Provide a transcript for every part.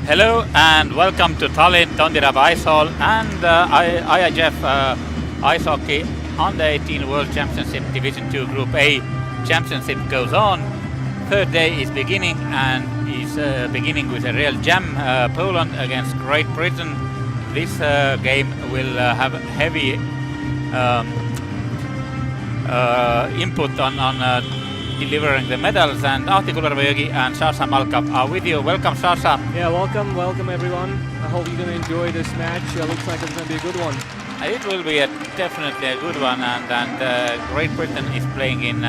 Hello and welcome to Tallinn Tondiraba Ice Hall and IIHF Ice Hockey Under 18 World Championship Division 2 Group A Championship goes on. Third day is beginning and is beginning with a real jam. Poland against Great Britain. This game will have heavy input on delivering the medals, and Ahti Kullervögi and Sasha Malkap are with you. Welcome, Sasha. Yeah, welcome everyone. I hope you're going to enjoy this match. Looks like it's going to be a good one. It will be definitely a good one, and Great Britain is playing in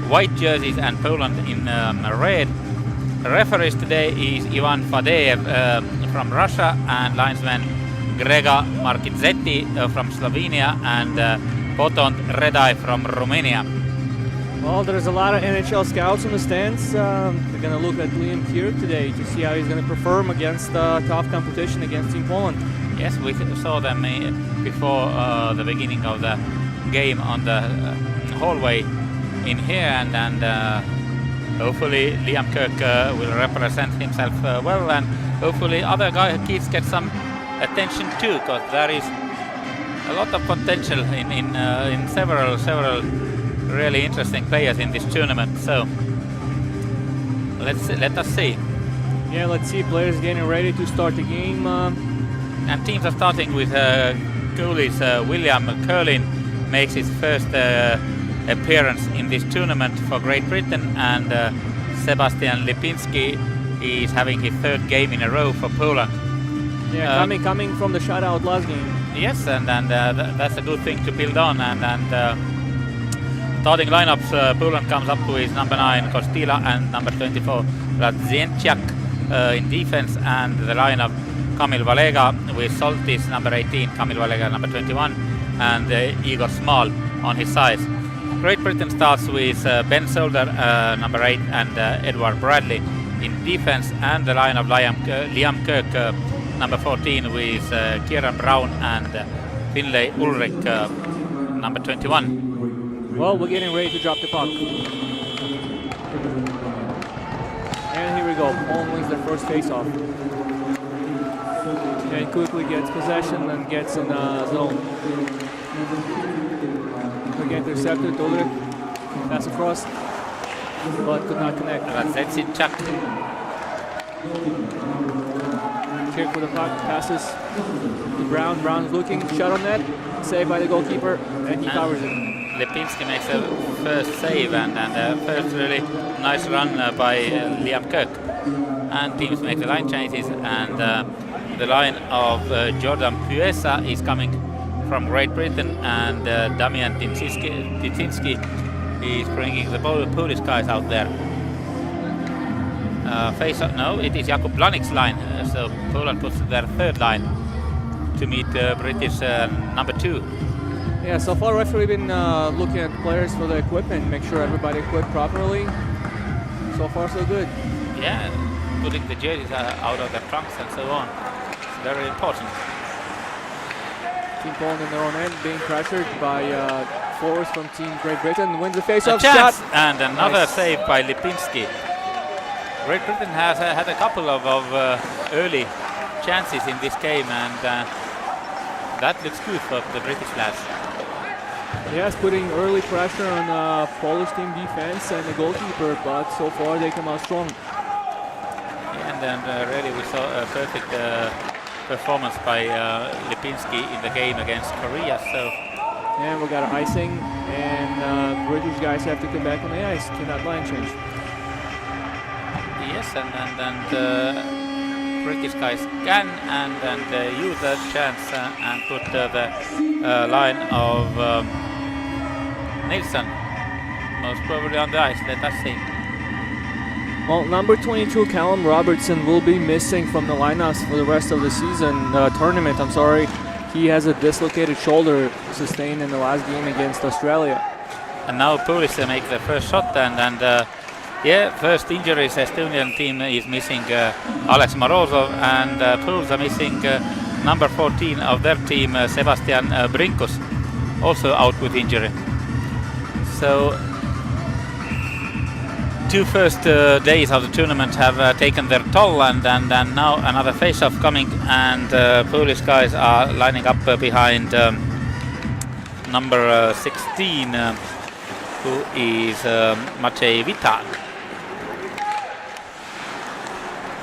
white jerseys and Poland in red. Referees today is Ivan Fadeev from Russia and linesman Grega Markidzetti from Slovenia and Botond Redai from Romania. Well, there's a lot of NHL scouts in the stands. They're going to look at Liam Kirk today to see how he's going to perform against tough competition against Team Poland. Yes, we saw them before the beginning of the game on the hallway in here, and hopefully Liam Kirk will represent himself well, and hopefully other kids get some attention too, because there is a lot of potential in several really interesting players in this tournament. So let us see. Yeah, let's see. Players getting ready to start the game. And teams are starting with goalies. William Curlin makes his first appearance in this tournament for Great Britain, and Sebastian Lipinski is having his third game in a row for Poland. Yeah, coming from the shutout last game. Yes, and that's a good thing to build on. And starting lineups, Poland comes up with number 9 Kostila and number 24 Radzienczak in defense, and the lineup Kamil Valega with Soltis number 18, Kamil Valega number 21, and Igor Small on his side. Great Britain starts with Ben Solder number 8 and Edward Bradley in defense, and the line of Liam Kirk number 14 with Kieran Brown and Finlay Ulrich number 21. Well, we're getting ready to drop the puck. And here we go. Poland wins their first face-off. And quickly gets possession and gets in zone. We get intercepted. Ulrich pass across, but could not connect. Radzienczak. Kick with the puck, passes to Brown. Brown's looking, shot on net, saved by the goalkeeper, and he covers it. Lipinski makes a first save and a first really nice run by Liam Kirk. And teams make the line changes, and the line of Jordan Puesa is coming from Great Britain, and Damian Titsinski is bringing the Polish guys out there. No, it is Jakub Blanik's line, so Poland puts their third line to meet British number 2. Yeah, so far referee been looking at players for the equipment, make sure everybody equipped properly. So far so good. Yeah, putting the jerseys out of their trunks and so on. It's very important. Team Poland in their own end being pressured by forwards from Team Great Britain. Wins the face-off shot. shot. And another save by Lipinski. Great Britain has had a couple of early chances in this game, and that looks good for the British lads. Yes, putting early pressure on Polish team defense and the goalkeeper, but so far they come out strong. Yeah, and then really we saw a perfect performance by Lipinski in the game against Korea. So and we got icing, and British guys have to come back on the ice to that line change. Yes, and British guys can and use that chance and put the line of Nilsson most probably on the ice. Let us see. Well, number 22 Callum Robertson will be missing from the lineups for the rest of the tournament. I'm sorry, he has a dislocated shoulder sustained in the last game against Australia. And now Polish make the first shot, and first injuries. Estonian team is missing Alex Morozov, and Poles are missing number 14 of their team, Sebastian Brinkus, also out with injury. So two first days of the tournament have taken their toll, and now another face-off coming, and Polish guys are lining up behind number 16, who is Maciej Witag.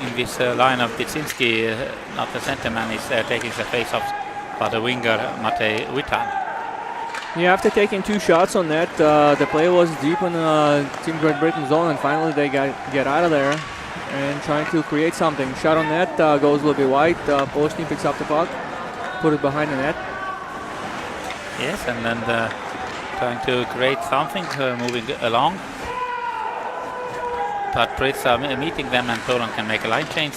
In this line of Dyczynski, not the centerman, is taking the face-offs, but the winger Maciej Witag. Yeah, after taking 2 shots on net, the play was deep in Team Great Britain zone, and finally they get out of there and trying to create something. Shot on net goes a little bit wide. Polish team picks up the puck, put it behind the net. Yes, and then trying to create something, moving along. But Brits are meeting them, and Poland can make a line change.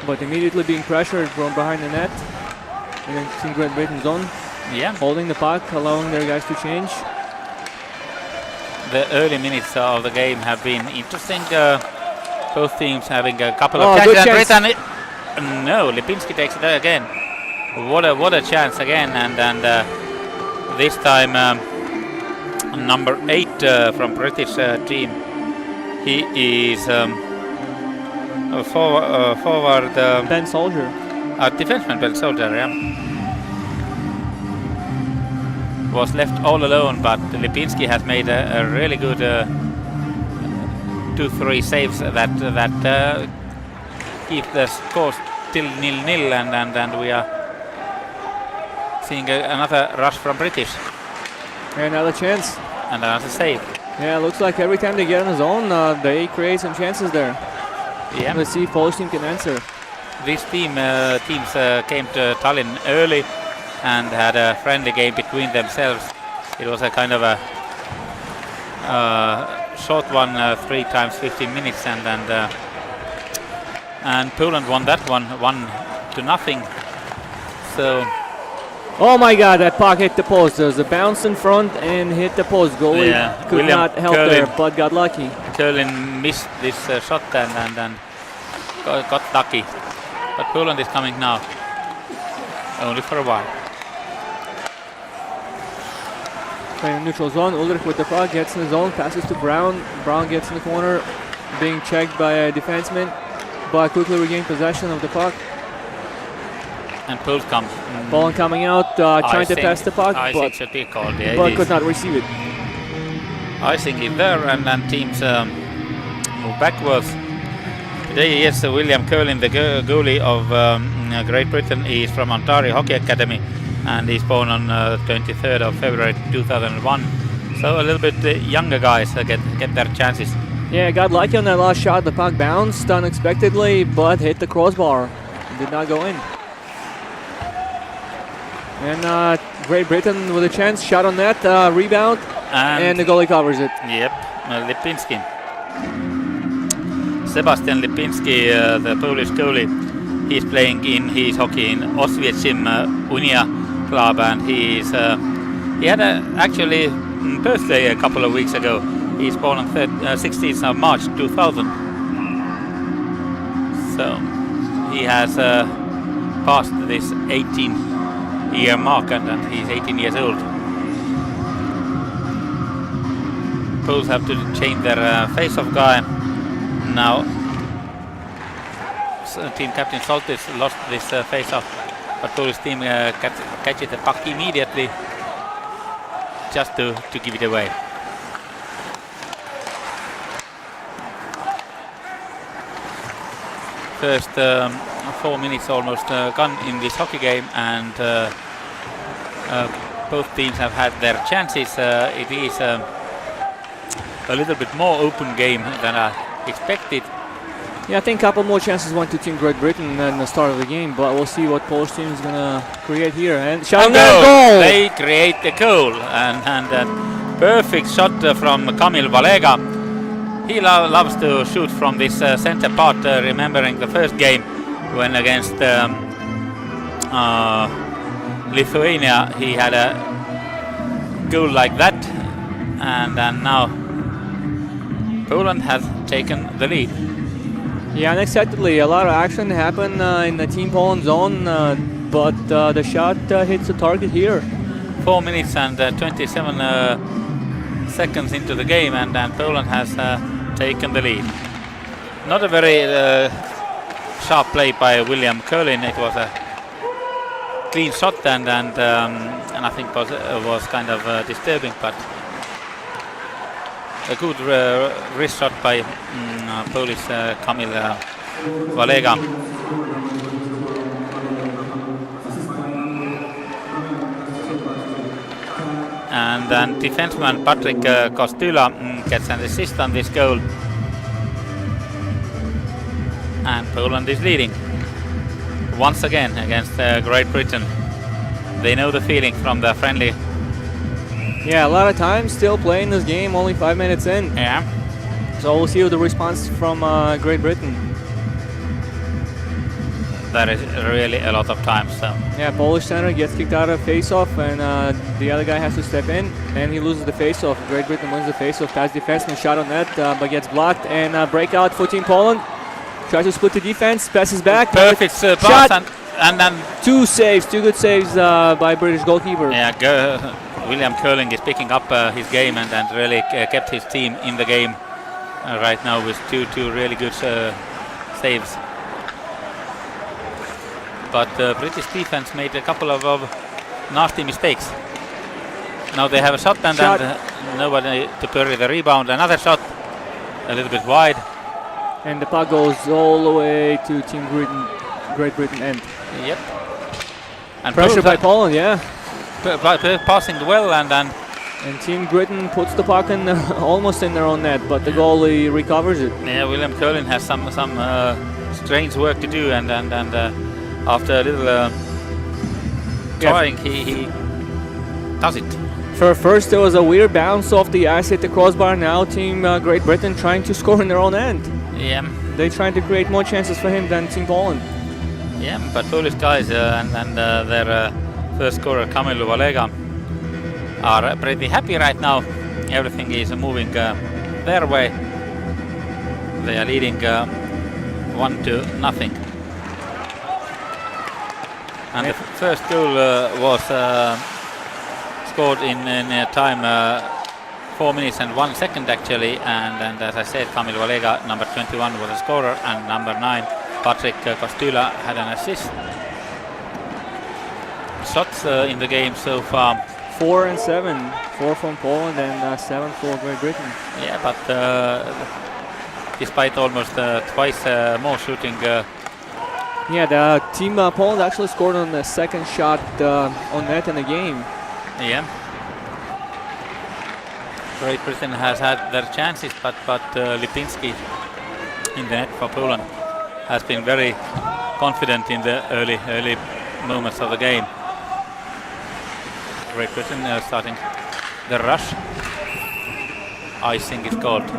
But immediately being pressured from behind the net in Team Great Britain zone. Yeah, Holding the puck, allowing their guys to change. the early minutes of the game have been interesting. Both teams having a couple of good chances. chance. No, Lipinski takes it again. What a chance again, and this time number 8 from British team. He is forward. Ben Soldier. Defenseman Ben Soldier, yeah. Was left all alone, but Lipinski has made a really good 2-3 saves that keep the score still 0-0, and we are seeing another rush from British. Another chance. And another save. Yeah, looks like every time they get in the zone, they create some chances there. Yeah. Let's see if Polish team can answer. These teams came to Tallinn early and had a friendly game between themselves. It was a kind of a short one, 3 times 15 minutes, and Poland won that one 1-0. So. Oh my God, that puck hit the post. There's a bounce in front and hit the post. Goalie could William not help Curlin. there, but got lucky. Curlin missed this shot and got lucky. But Poland is coming now, only for a while. Playing in neutral zone, Ulrich with the puck, gets in the zone, passes to Brown. Brown gets in the corner, being checked by a defenseman, but quickly regained possession of the puck. And Poles comes. Ball coming out, trying to pass the puck, Icing should be called. Yeah, but could not receive it. Icing is there, and teams move backwards. Today, yes, William Curlin, the goalie of Great Britain, is from Ontario Hockey Academy, and he's born on 23rd of February 2001. So a little bit younger guys get their chances. Yeah, got lucky on that last shot. The puck bounced unexpectedly, but hit the crossbar. Did not go in. And Great Britain with a chance, shot on net, rebound, and the goalie covers it. Yep, Lipinski. Sebastian Lipinski, the Polish goalie, he's playing in his hockey in Oswiecim Unia club, and he had actually birthday a couple of weeks ago. He's born on 16th of March 2000. So he has passed this 18-year mark, and he's 18 years old. Poles have to change their face-off guy. Now, team captain Soltis lost this face-off, but Polish team catches the puck immediately, just to give it away. First 4 minutes almost gone in this hockey game, and both teams have had their chances. It is a little bit more open game than I expected. Yeah, I think a couple more chances went to Team Great Britain than the start of the game, but we'll see what Polish team is gonna create here. And shot goal! They create the goal, and a perfect shot from Kamil Valega. He loves to shoot from this center part, remembering the first game when against Lithuania he had a goal like that, and now Poland has taken the lead. Yeah, unexpectedly, a lot of action happened in the Team Poland zone, but the shot hits the target here. 4 minutes and 27 seconds into the game, and Poland has taken the lead. Not a very sharp play by William Curlin. It was a clean shot, and I think was kind of disturbing, but a good wrist shot by Polish Kamil Walega. And then defenseman Patrick Kostula gets an assist on this goal. And Poland is leading once again against Great Britain. They know the feeling from the friendly. Yeah, a lot of time still playing this game, only 5 minutes in. Yeah. So we'll see the response from Great Britain. That is really a lot of time. So yeah, Polish center gets kicked out of face-off, and the other guy has to step in, and he loses the face-off. Great Britain wins the face-off. Pass defenseman shot on net, but gets blocked. And breakout for Team Poland. Tries to split the defense, passes back. Perfect pass, and then two good saves by British goalkeeper. Yeah, William Curling is picking up his game and really kept his team in the game right now with two really good saves. But British defense made a couple of nasty mistakes. Now they have a shot and nobody to bury the rebound. Another shot, a little bit wide. And the puck goes all the way to Team Great Britain end. Yep. And pressure by Poland, yeah. Passing well, and Team Britain puts the puck in almost in their own net, but the goalie recovers it. Yeah, William Curlin has some strange work to do, and after a little trying, he does it. First there was a weird bounce off the ice, hit the crossbar. Now Team Great Britain trying to score in their own end. Yeah. They're trying to create more chances for him than Team Poland. Yeah, but Polish guys and their first scorer Kamil Walega are pretty happy right now. Everything is moving their way. They are leading 1-0. And the first goal was scored in time 4 minutes and 1 second actually, and as I said, Kamil Walega, number 21, was a scorer, and number 9, Patrick Kostula, had an assist. Shots in the game so far: 4 and 7, 4 from Poland and 7 for Great Britain. Yeah, but despite almost twice more shooting. Yeah, the Team Poland actually scored on the second shot on net in the game. Yeah. Great Britain has had their chances, but Lipinski in the net for Poland has been very confident in the early moments of the game. Great Britain starting the rush. Icing is called.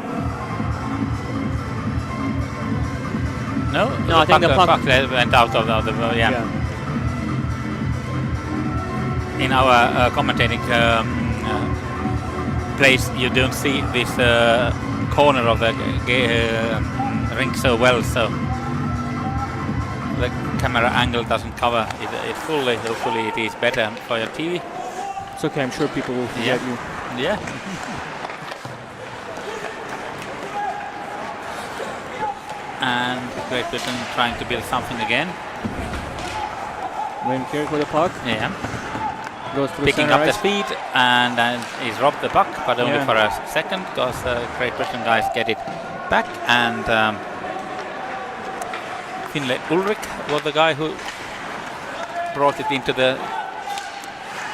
No, I think the puck went out of the yeah. In our commentating place, you don't see this corner of the rink so well, so the camera angle doesn't cover it fully. Hopefully it is better for your TV. It's okay, I'm sure people will forget you. Yeah. And Great Britain trying to build something again. Wayne Carrick with the puck. Yeah. Goes to picking up the speed, and then he's robbed the puck, but only for a second, because Great Britain guys get it back. And Finlay Ulrich was the guy who brought it into the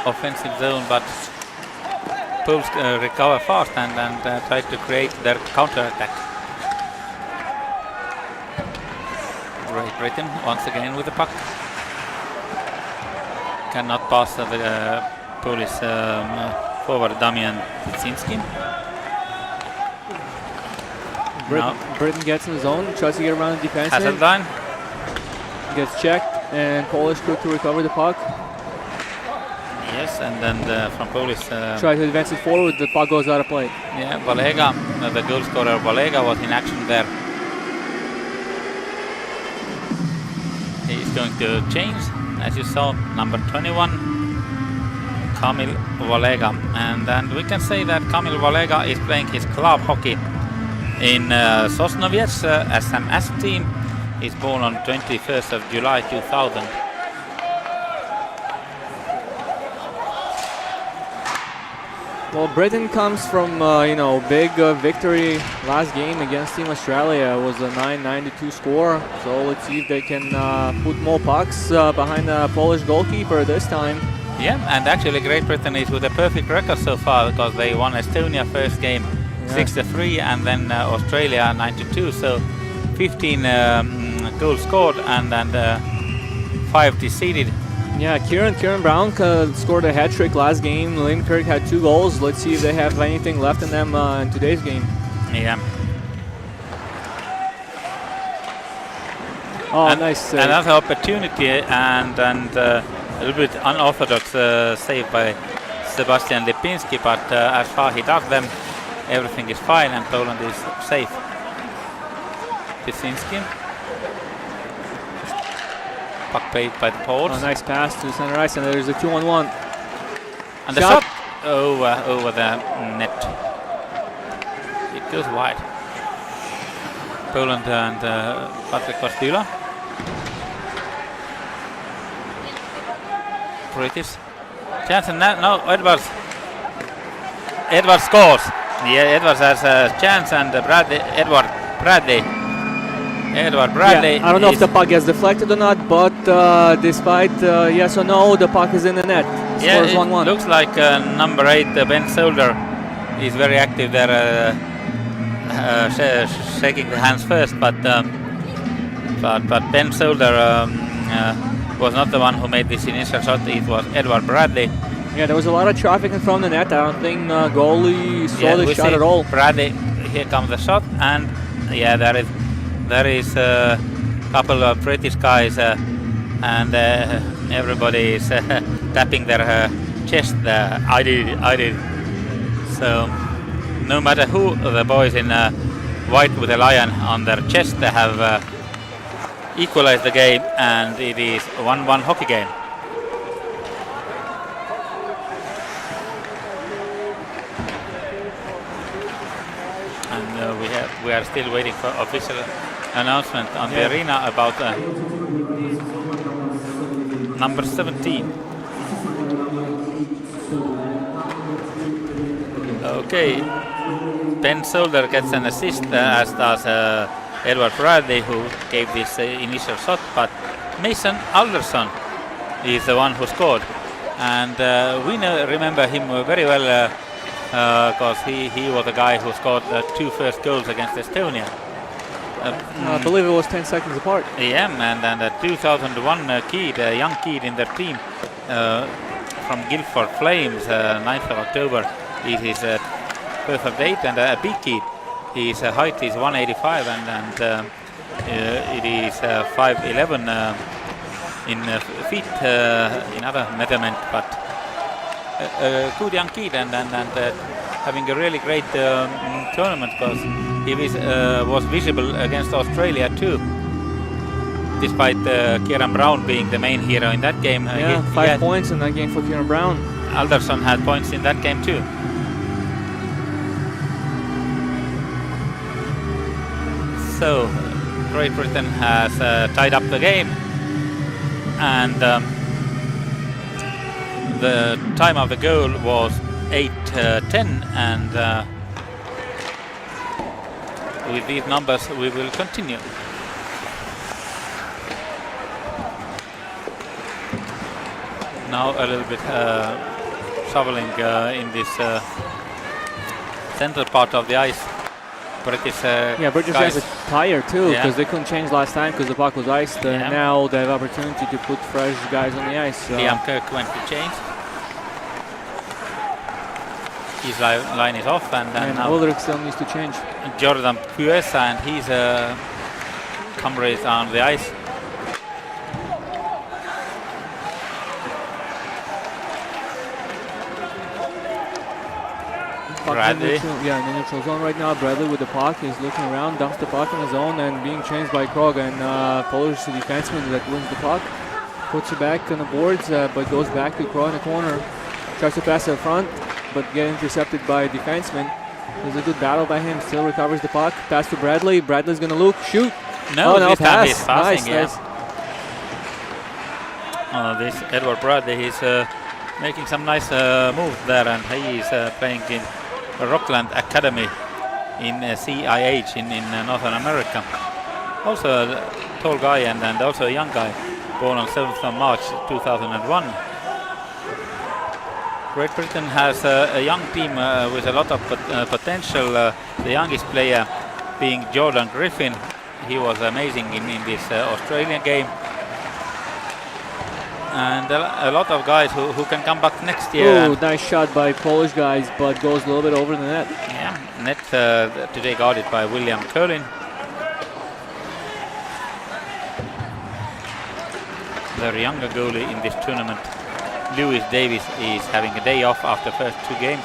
offensive zone, but Poles recover fast and try to create their counter-attack. Great Britain once again with the puck. Cannot pass the Polish forward Damian Tyczynski. Britain gets in the zone, tries to get around the defense. Hasselbein gets checked, and Polish quick to recover the puck. Yes, and then from Polish try to advance it forward, the puck goes out of play. Yeah, Walega, the goal scorer Walega, was in action there. He is going to change, as you saw, number 21, Kamil Volega. And we can say that Kamil Volega is playing his club hockey in Sosnowiec SMS team. He's born on 21st of July 2000. Well, Britain comes from big victory last game against Team Australia. It was a 9-92 score. So let's see if they can put more pucks behind the Polish goalkeeper this time. Yeah, and actually Great Britain is with a perfect record so far because they won Estonia first game 6-3 and then Australia 9-2. So 15 goals scored and 5 deceded. Yeah, Kieran Brown scored a hat-trick last game. Liam Kirk had 2 goals. Let's see if they have anything left in them in today's game. Yeah. Oh, and nice save. Another opportunity and a little bit unorthodox save by Sebastian Lipinski, but as far he does them, everything is fine and Poland is safe. Pisinski. Puck played by the Poles. Oh, nice pass to center ice, and there's a 2-on-1. And the shot over the net. It goes wide. Poland and Patrick Kostila. British. Chance now Edwards. Edwards scores. Yeah, Edwards has a chance and Edward Bradley. Yeah, I don't know if the puck gets deflected or not, but despite yes or no, the puck is in the net. Yeah, Scores it 1-1. looks like number 8, Ben Solder, is very active there, shaking the hands first. But Ben Solder was not the one who made this initial shot. It was Edward Bradley. Yeah, there was a lot of traffic in front of the net. I don't think goalie saw the shot at all. Bradley, here comes the shot, and yeah, there is a couple of British guys and everybody is tapping their chest. I did. So no matter who, the boys in white with a lion on their chest, they have equalized the game, and it is 1-1 hockey game. And we are still waiting for official announcement on the arena about number 17. Okay, Ben Solder gets an assist, as does Edward Bradley, who gave this initial shot, but Mason Alderson is the one who scored, and we remember him very well because he was the guy who scored the 2 first goals against Estonia. I believe it was 10 seconds apart. Yeah, and a 2001 kid, a young kid in their team from Guildford Flames, 9th of October, is his perfect date, and a big kid. His height is 185 and it is 5'11 in feet in other measurement, but a good young kid and having a really great tournament, because he was visible against Australia too, despite Kieran Brown being the main hero in that game. Yeah, 5 points in that game for Kieran Brown. Alderson had points in that game too. So Great Britain has tied up the game, and the time of the goal was 8:10, and with these numbers we will continue. Now a little bit shoveling in this central part of the ice. British guys are tired too, because they couldn't change last time because the puck was iced. Now they have opportunity to put fresh guys on the ice. Liam Kirk went to change. His line is off, and now Ulrich still needs to change. Jordan Puesa and his comrades on the ice. Bradley. In the neutral zone right now. Bradley with the puck. He's looking around, dumps the puck in the zone, and being changed by Krog, and Polish defenseman that wins the puck. Puts it back on the boards, but goes back to Krog in the corner. Tries to pass in front, but get intercepted by a defenseman. There's a good battle by him. Still recovers the puck. Pass to Bradley. Bradley's gonna look, shoot. No, this time he's pass. passing. Nice. This Edward Bradley, he's making some nice moves there, and he is playing in Rockland Academy in CIH in Northern America. Also a tall guy and also a young guy, born on 7th of March 2001. Great Britain has a young team with a lot of potential. The youngest player being Jordan Griffin. He was amazing in this Australian game. And a lot of guys who can come back next year. Oh, nice shot by Polish guys, but goes a little bit over the net. Yeah, net today guarded by William Curlin. Their younger goalie in this tournament, Lewis Davis, is having a day off after first 2 games.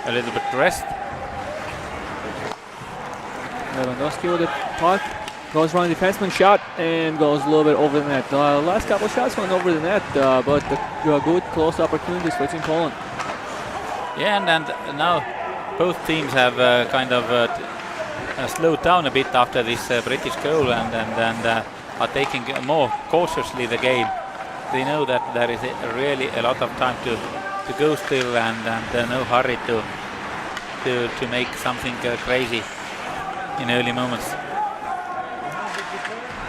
A little bit rest. Lewandowski with the puck. Goes wrong defenseman shot and goes a little bit over the net. Last couple of shots went over the net, but good close opportunities for Team Poland. Yeah, and now both teams have kind of slowed down a bit after this British goal and are taking more cautiously the game. They know that there is really a lot of time to go still and no hurry to make something crazy in early moments.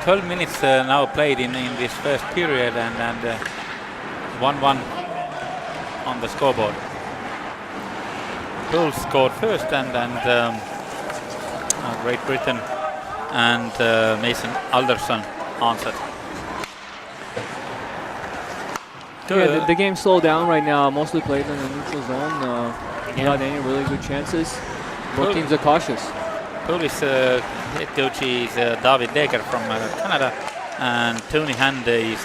12 minutes now played in this first period and 1-1 on the scoreboard. Poles scored first and Great Britain and Mason Alderson answered. Yeah, the game slowed down right now, mostly played in the neutral zone. Without any really good chances. Both teams are cautious. Polish head coach is David Deger from Canada, and Tony Hand is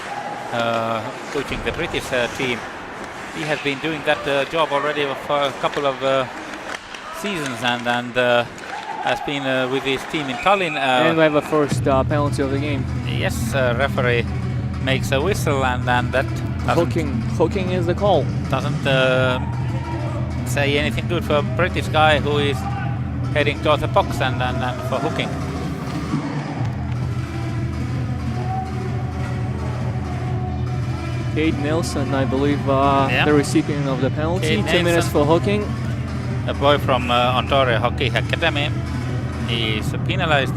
coaching the British team. He has been doing that job already for a couple of seasons and has been with his team in Tallinn. And we have a first penalty of the game. Yes, referee makes a whistle and that hooking is the call. Doesn't say anything good for a British guy who is heading towards the box and for hooking. Cade Nelson, I believe, the recipient of the penalty. 2 minutes for hooking. A boy from Ontario Hockey Academy. He is penalized.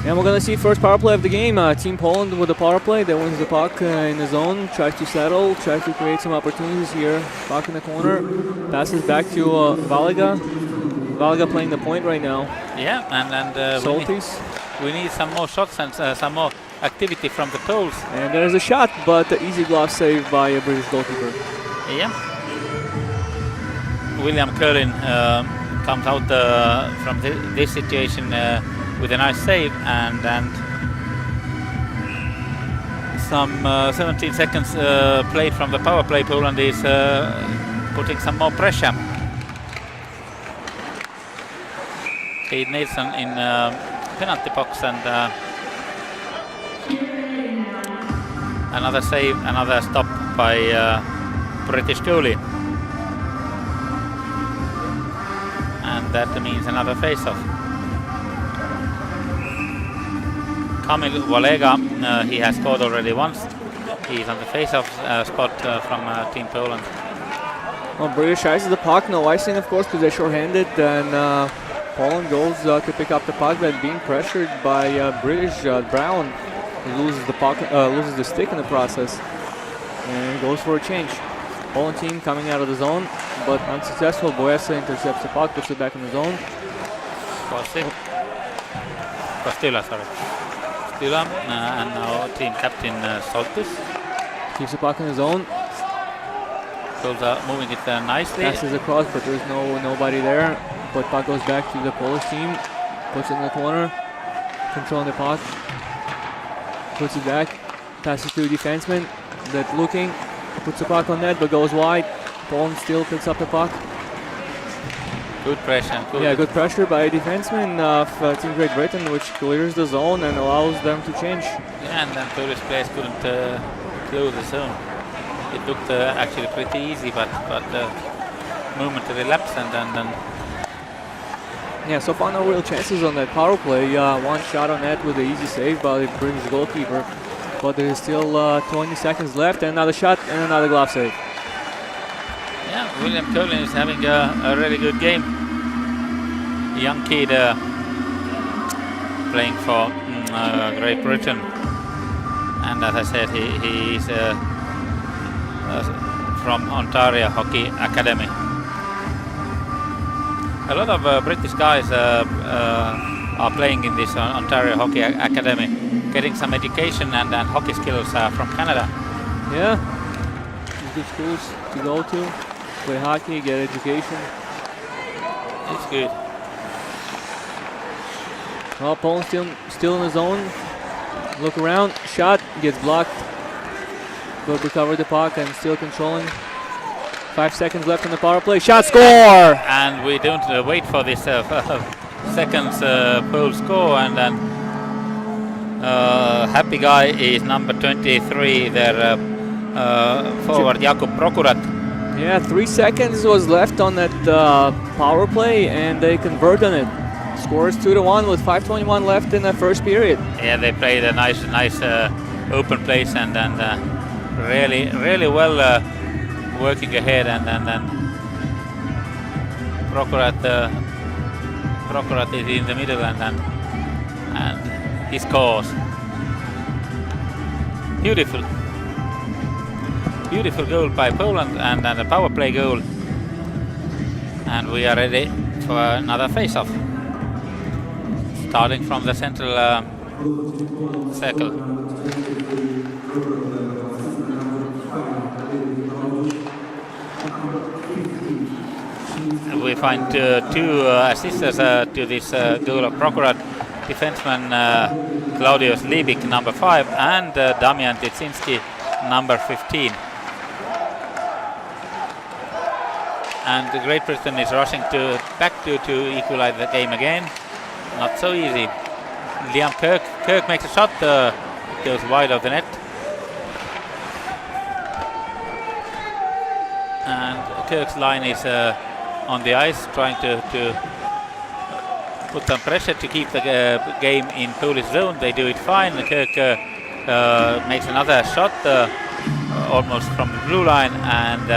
And we're going to see first power play of the game. Team Poland with the power play. They wins the puck in the zone, tries to settle, tries to create some opportunities here. Puck in the corner, passes back to Valaga. Valaga playing the point right now. Yeah, and we need some more shots and some more activity from the Poles. And there's a shot, but the easy glove save by a British goalkeeper. Yeah. William Curlin comes out from this situation with a nice save and some 17 seconds played from the power play. Poland is putting some more pressure. Cade Nelson in penalty box and another save, another stop by British goalie. And that means another face-off. Kamil Walega, he has scored already once. He's on the face-off spot from Team Poland. Well, British ices the puck, no icing of course because they're short-handed, and Poland goes to pick up the puck, but being pressured by British. Brown loses the puck, loses the stick in the process, and goes for a change. Poland team coming out of the zone, but unsuccessful. Boesa intercepts the puck, puts it back in the zone. Costilla, sorry. Costilla, and now team captain Soltis. Keeps the puck in the zone. Poles are moving it nicely. Passes across, but there's nobody there. But puck goes back to the Polish team. Puts it in the corner. Controlling the puck. Puts it back. Passes to a defenseman. That looking. Puts the puck on net, but goes wide. Poland still picks up the puck. Good pressure. Good pressure by a defenseman of Team Great Britain, which clears the zone and allows them to change. Yeah, and then Polish players couldn't close the zone. it looked actually pretty easy, but momentary lapse and then Yeah, so far no real chances on that power play. One shot on net with an easy save by the British goalkeeper. But there is still 20 seconds left, and another shot and another glove save. yeah, William Colin is having a really good game. Young kid playing for Great Britain, and as I said, he is from Ontario Hockey Academy. A lot of British guys are playing in this Ontario Hockey Academy, getting some education and hockey skills from Canada. Yeah, good schools to go to, play hockey, get education. It's good. Well, Poland still in the zone. Look around, shot gets blocked. But recover the puck and still controlling. 5 seconds left on the power play. Shot, score! And we don't wait for this seconds Pole score, and then happy guy is number 23, their forward Jakub Prokurat. Yeah, 3 seconds was left on that power play, and they convert on it. Scores 2-1 with 5:21 left in the first period. Yeah, they played a nice open place and really well working ahead, and then Prokurat is in the middle, and he scores. Beautiful goal by Poland, and a power play goal, and we are ready for another face-off, starting from the central circle. We find two assisters to this goal of Prokurat, defenseman Claudius Liebig, number 5, and Damian Titsinski, number 15. And Great Britain is rushing back to equalize the game again. Not so easy. Liam Kirk makes a shot, goes wide of the net. And Kirk's line is on the ice, trying to put some pressure to keep the game in Polish zone. They do it fine. Kirk makes another shot almost from the blue line, and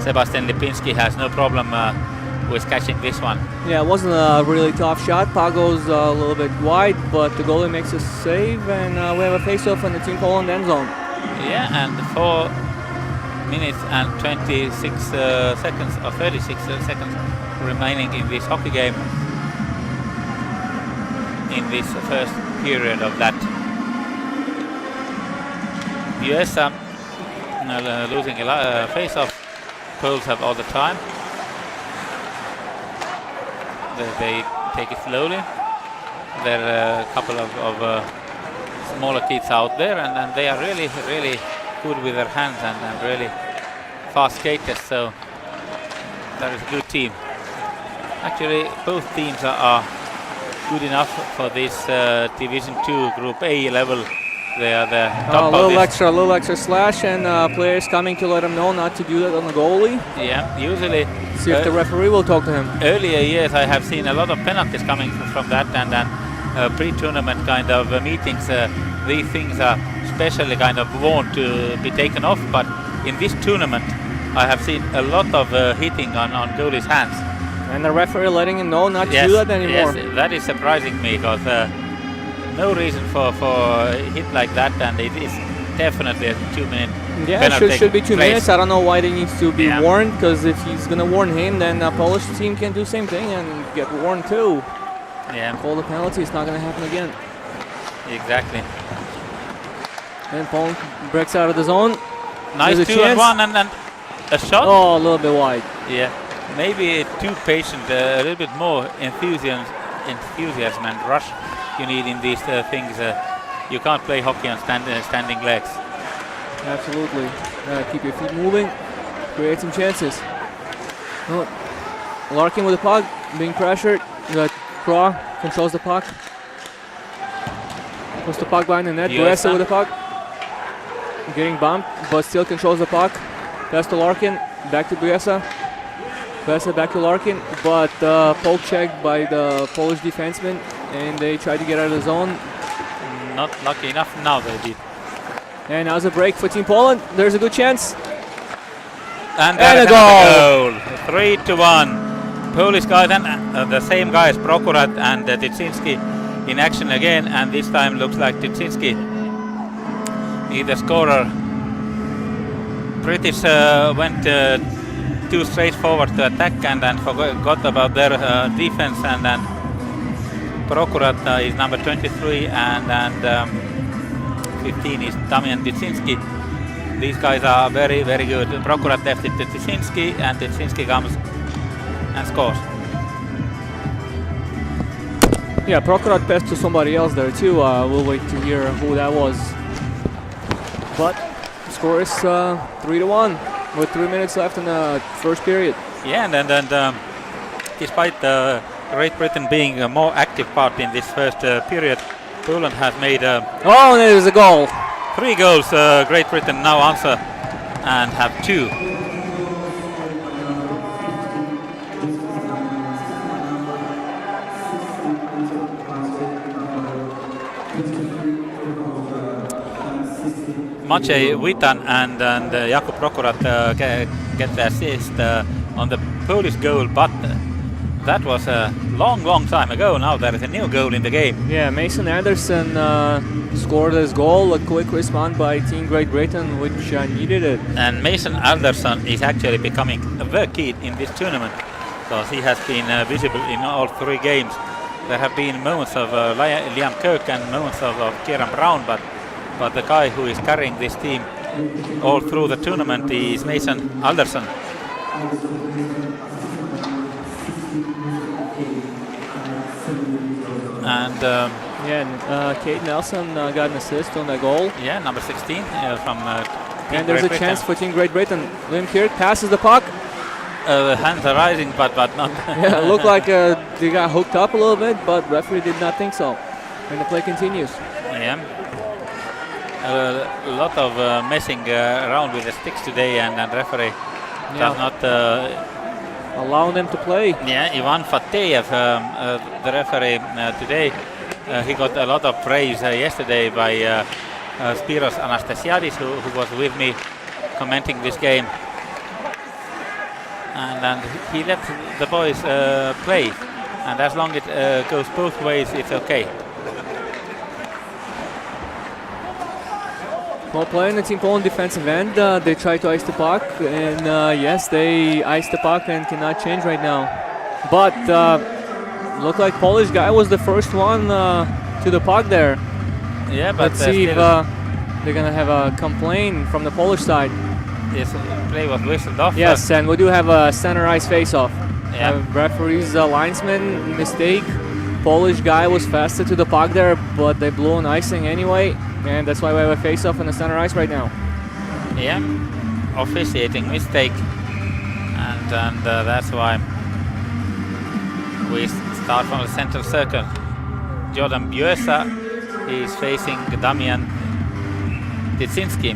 Sebastian Lipinski has no problem with catching this one. Yeah, it wasn't a really tough shot. Puck goes a little bit wide, but the goalie makes a save, and we have a face-off in the Team Poland end zone. Yeah, and 4 minutes and 26 seconds or 36 seconds remaining in this hockey game, in this first period of that. US losing a face-off. Poles have all the time. They take it slowly. There are a couple of smaller kids out there, and they are really good with their hands and really fast skaters, so that is a good team. Actually, both teams are good enough for this Division 2 Group A level. They are the top of this. Little extra slash, and players coming to let them know not to do that on the goalie. Yeah, usually. See if the referee will talk to him. Earlier years, I have seen a lot of penalties coming from that, and pre-tournament kind of meetings. These things are especially kind of warned to be taken off, but in this tournament, I have seen a lot of hitting on goalie's hands. And the referee letting him know not to do that anymore. Yes, that is surprising me, because no reason for a hit like that, and it is definitely a 2-minute penalty. Should be 2 minutes. I don't know why they need to be warned, because if he's going to warn him, then a Polish team can do the same thing and get warned too. Yeah. Call the penalty, it's not going to happen again. Exactly. And Poland breaks out of the zone. Nice 2-on-1 and a shot. Oh, a little bit wide. Yeah, maybe too patient, a little bit more enthusiasm and rush you need in these things. You can't play hockey on standing legs. Absolutely. Keep your feet moving, create some chances. Oh, Larkin with the puck, being pressured. Craw controls the puck. Puts the puck behind the net. Bressa with the puck. getting bumped, but still controls the puck. Pass to Larkin, back to Biesa. Biesa back to Larkin, but poke checked by the Polish defenseman, and they tried to get out of the zone. Not lucky enough. Now they did. And now's a break for Team Poland. There's a good chance. And a goal! 3-1. Polish guys, and the same guys, Prokurat and Tycinski in action again, and this time looks like Tycinski is the scorer. British went too straightforward to attack and forgot about their defense, and then Prokurat is number 23 and 15 is Damian Tycinski. These guys are very, very good. Prokurat left it to Tycinski, and Tycinski comes and scores. Yeah, Prokurat passed to somebody else there too. We'll wait to hear who that was. But the score is 3-1 with 3 minutes left in the first period. Yeah, and despite Great Britain being a more active part in this first period, Poland has made oh, and there's a goal. 3 goals. Great Britain now answer and have 2. Maciej Witan and Jakub Prokurat get the assist on the Polish goal, but that was a long time ago. Now there is a new goal in the game. Yeah, Mason Anderson scored his goal, a quick response by Team Great Britain, which needed it. And Mason Anderson is actually becoming the key in this tournament, because he has been visible in all 3 games. There have been moments of Liam Kirk and moments of Kieran Brown, but the guy who is carrying this team all through the tournament is Mason Anderson. And Kate Nelson got an assist on that goal. Yeah, number 16 from and there's a chance for Team Great Britain. Liam Kirk passes the puck. Hands are rising, but not. Yeah, it looked like they got hooked up a little bit, but referee did not think so. And the play continues. Yeah. A lot of messing around with the sticks today, and referee does not allow them to play. Yeah, Ivan Fateyev, the referee today, he got a lot of praise yesterday by Spiros Anastasiadis, who was with me commenting this game, and he let the boys play, and as long as it goes both ways, it's okay. Well, playing the Team Poland defensive end, they try to ice the puck, and yes, they ice the puck and cannot change right now. But looked like Polish guy was the first one to the puck there. Yeah, but let's see if they're gonna have a complaint from the Polish side. This play was whistled off. Yes, and we do have a center ice face-off. Yeah. Referee's linesman mistake. Polish guy was faster to the puck there, but they blew an icing anyway. And that's why we have a face-off on the center ice right now. Yeah, officiating mistake, and that's why we start from the central circle. Jordan Biesa is facing Damian Tycinski.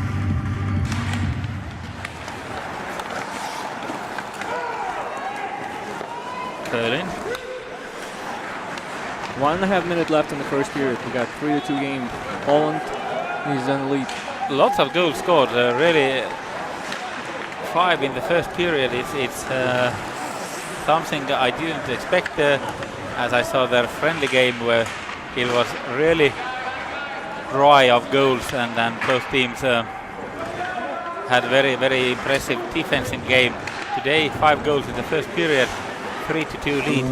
Curling. 1.5 minutes left in the first period. We got 3-2 game. Poland is on the lead. Lots of goals scored. Really, 5 in the first period. It's something I didn't expect. As I saw their friendly game where it was really dry of goals, and then both teams had very impressive defensive game. Today, 5 goals in the first period. 3-2 lead.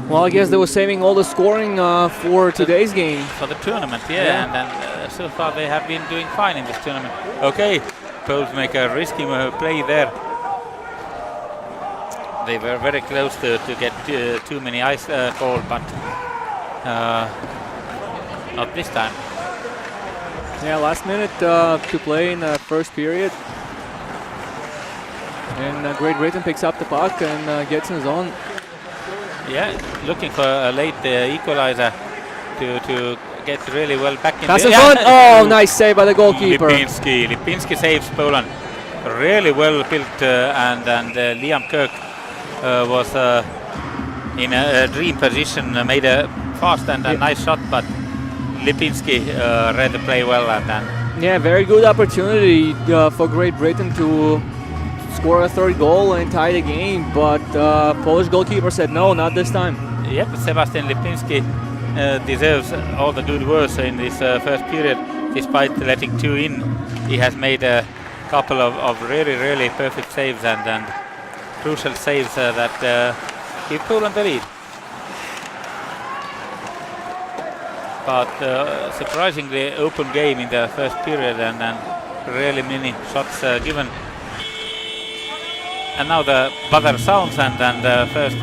Well, I guess they were saving all the scoring for today's game. For the tournament, yeah. And then so far they have been doing fine in this tournament. Okay, Poles make a risky play there. They were very close to get too many ice calls, but not this time. Yeah, last minute to play in the first period. And Great Britain picks up the puck and gets in his own. Yeah, looking for a late equalizer to get really well back in That's the... a fun. Oh, nice save by the goalkeeper. Lipinski saves Poland. Really well built, and Liam Kirk was in a dream position, made a fast and a nice shot, but Lipinski read the play well. Yeah, very good opportunity for Great Britain to score a third goal and tie the game, but Polish goalkeeper said no, not this time. Yep, Sebastian Lipinski deserves all the good works in this first period. Despite letting 2 in, he has made a couple of really perfect saves and crucial saves that give Poland the lead. But surprisingly open game in the first period and really many shots given. And now the buzzer sounds and the first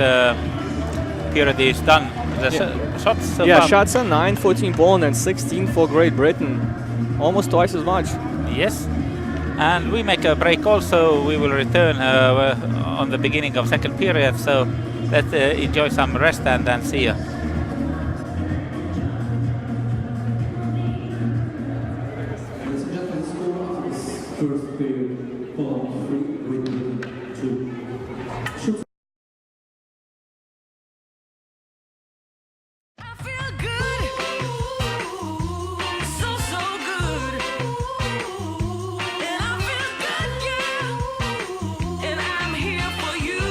period is done. The shots so far. Shots are 9, 14 Poland and 16 for Great Britain. Almost twice as much. Yes. And we make a break also. We will return on the beginning of second period. So let's enjoy some rest and see you. First period, Poland 3, Great Britain 2. I feel good, so good, and I feel good, yeah, and I'm here for you.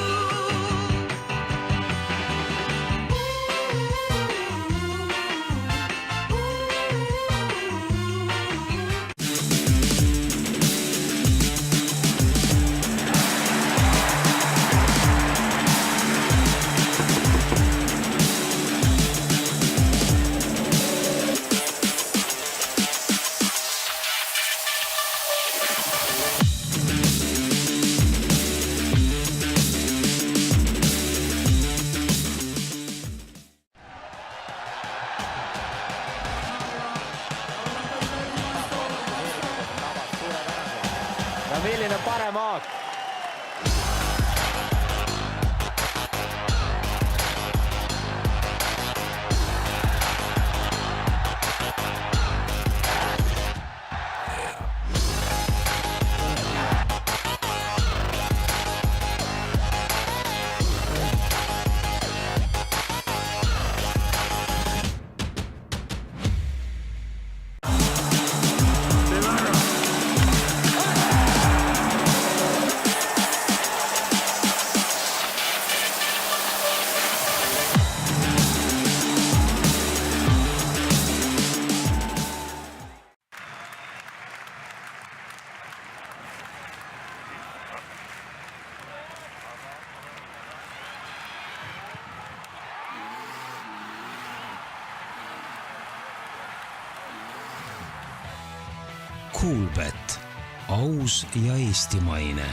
Milline parem aak. Coolbet, aus ja eestimaine.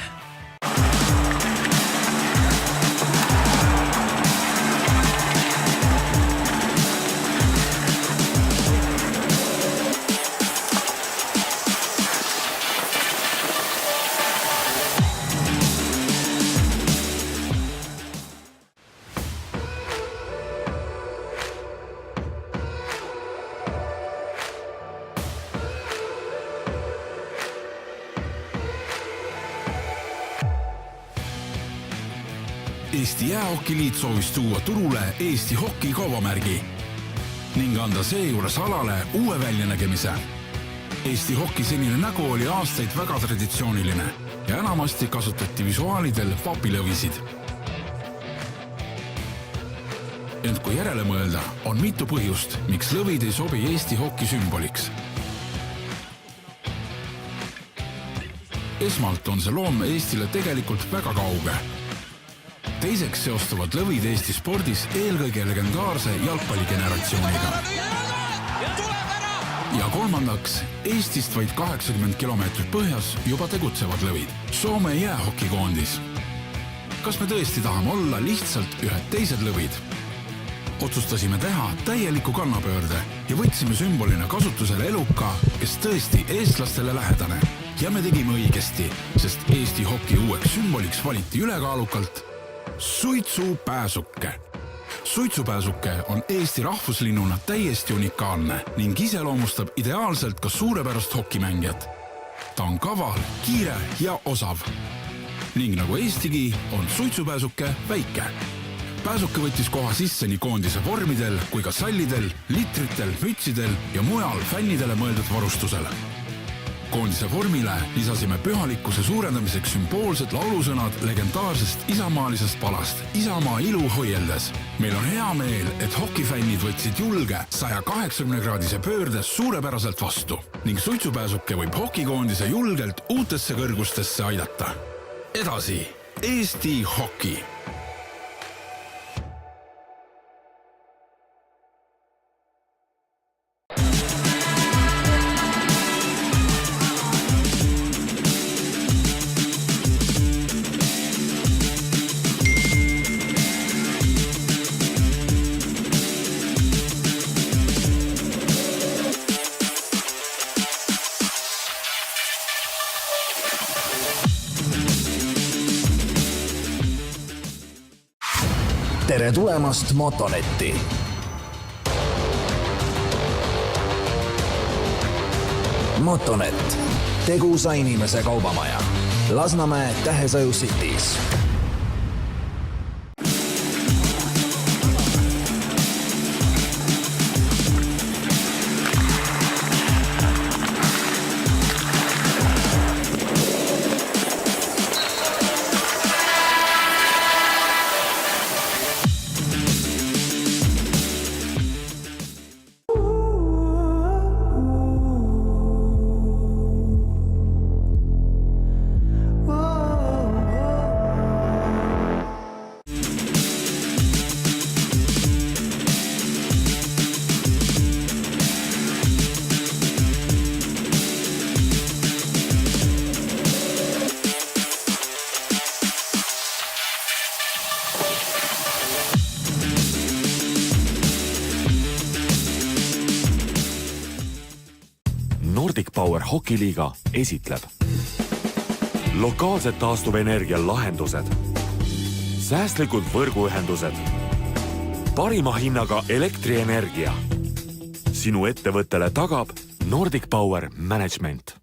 Eesti Jäähokiliit soovis tuua turule Eesti hoki kaubamärgi ning anda seejuures alale uue väljanägemise. Eesti hoki senine nägu oli aastaid väga traditsiooniline ja enamasti kasutati visuaalidel papilõvisid. Ent kui järele mõelda, on mitu põhjust, miks lõvid ei sobi Eesti hoki sümboliks. Esmalt on see loom Eestile tegelikult väga kauge. Teiseks seostuvad lõvid Eesti spordis eelkõige legendaarse jalgpalligeneratsiooniga. Ja kolmandaks, Eestist vaid 80 kilomeetrit põhjas juba tegutsevad lõvid. Soome jäähokikoondis. Kas me tõesti tahame olla lihtsalt ühed teised lõvid? Otsustasime teha täieliku kannapöörde ja võtsime sümbolina kasutusele eluka, kes tõesti eestlastele lähedane. Ja me tegime õigesti, sest Eesti hoki uueks sümboliks valiti ülekaalukalt suitsupääsuke. Suitsupääsuke on Eesti rahvuslinnuna täiesti unikaalne ning iseloomustab ideaalselt ka suurepärast hokimängijat. Ta on kaval, kiire ja osav. Ning nagu Eestigi on suitsupääsuke väike. Pääsuke võttis koha sisse nii koondise vormidel kui ka sallidel, litritel, mütsidel ja mujal fännidele mõeldud varustusel. Koondise vormile lisasime pühalikkuse suurendamiseks sümboolsed laulusõnad legendaarsest isamaalisest palast Isamaa ilu hoieldes. Meil on hea meel, et hokifännid võtsid julge 180-kraadise pöördes suurepäraselt vastu ning suitsupääsuke võib hokikoondise julgelt uutesse kõrgustesse aidata. Edasi, Eesti hoki! Tere tulemast Motonetti! Motonet, tegusa inimese kaubamaja. Lasnamäe Tähesaju Cities. Nordic Power Hokiliiga esitleb lokaalsed taastuvenergia lahendused, säästlikud võrguühendused, parima hinnaga elektrienergia. Sinu ettevõttele tagab Nordic Power Management.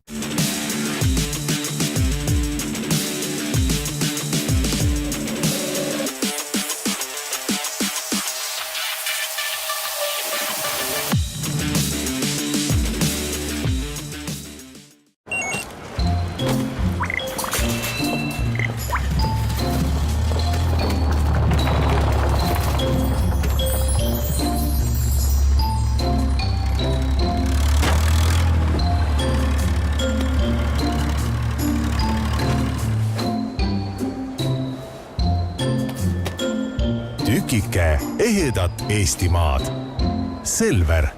Tükike ehedat Eestimaad. Selver.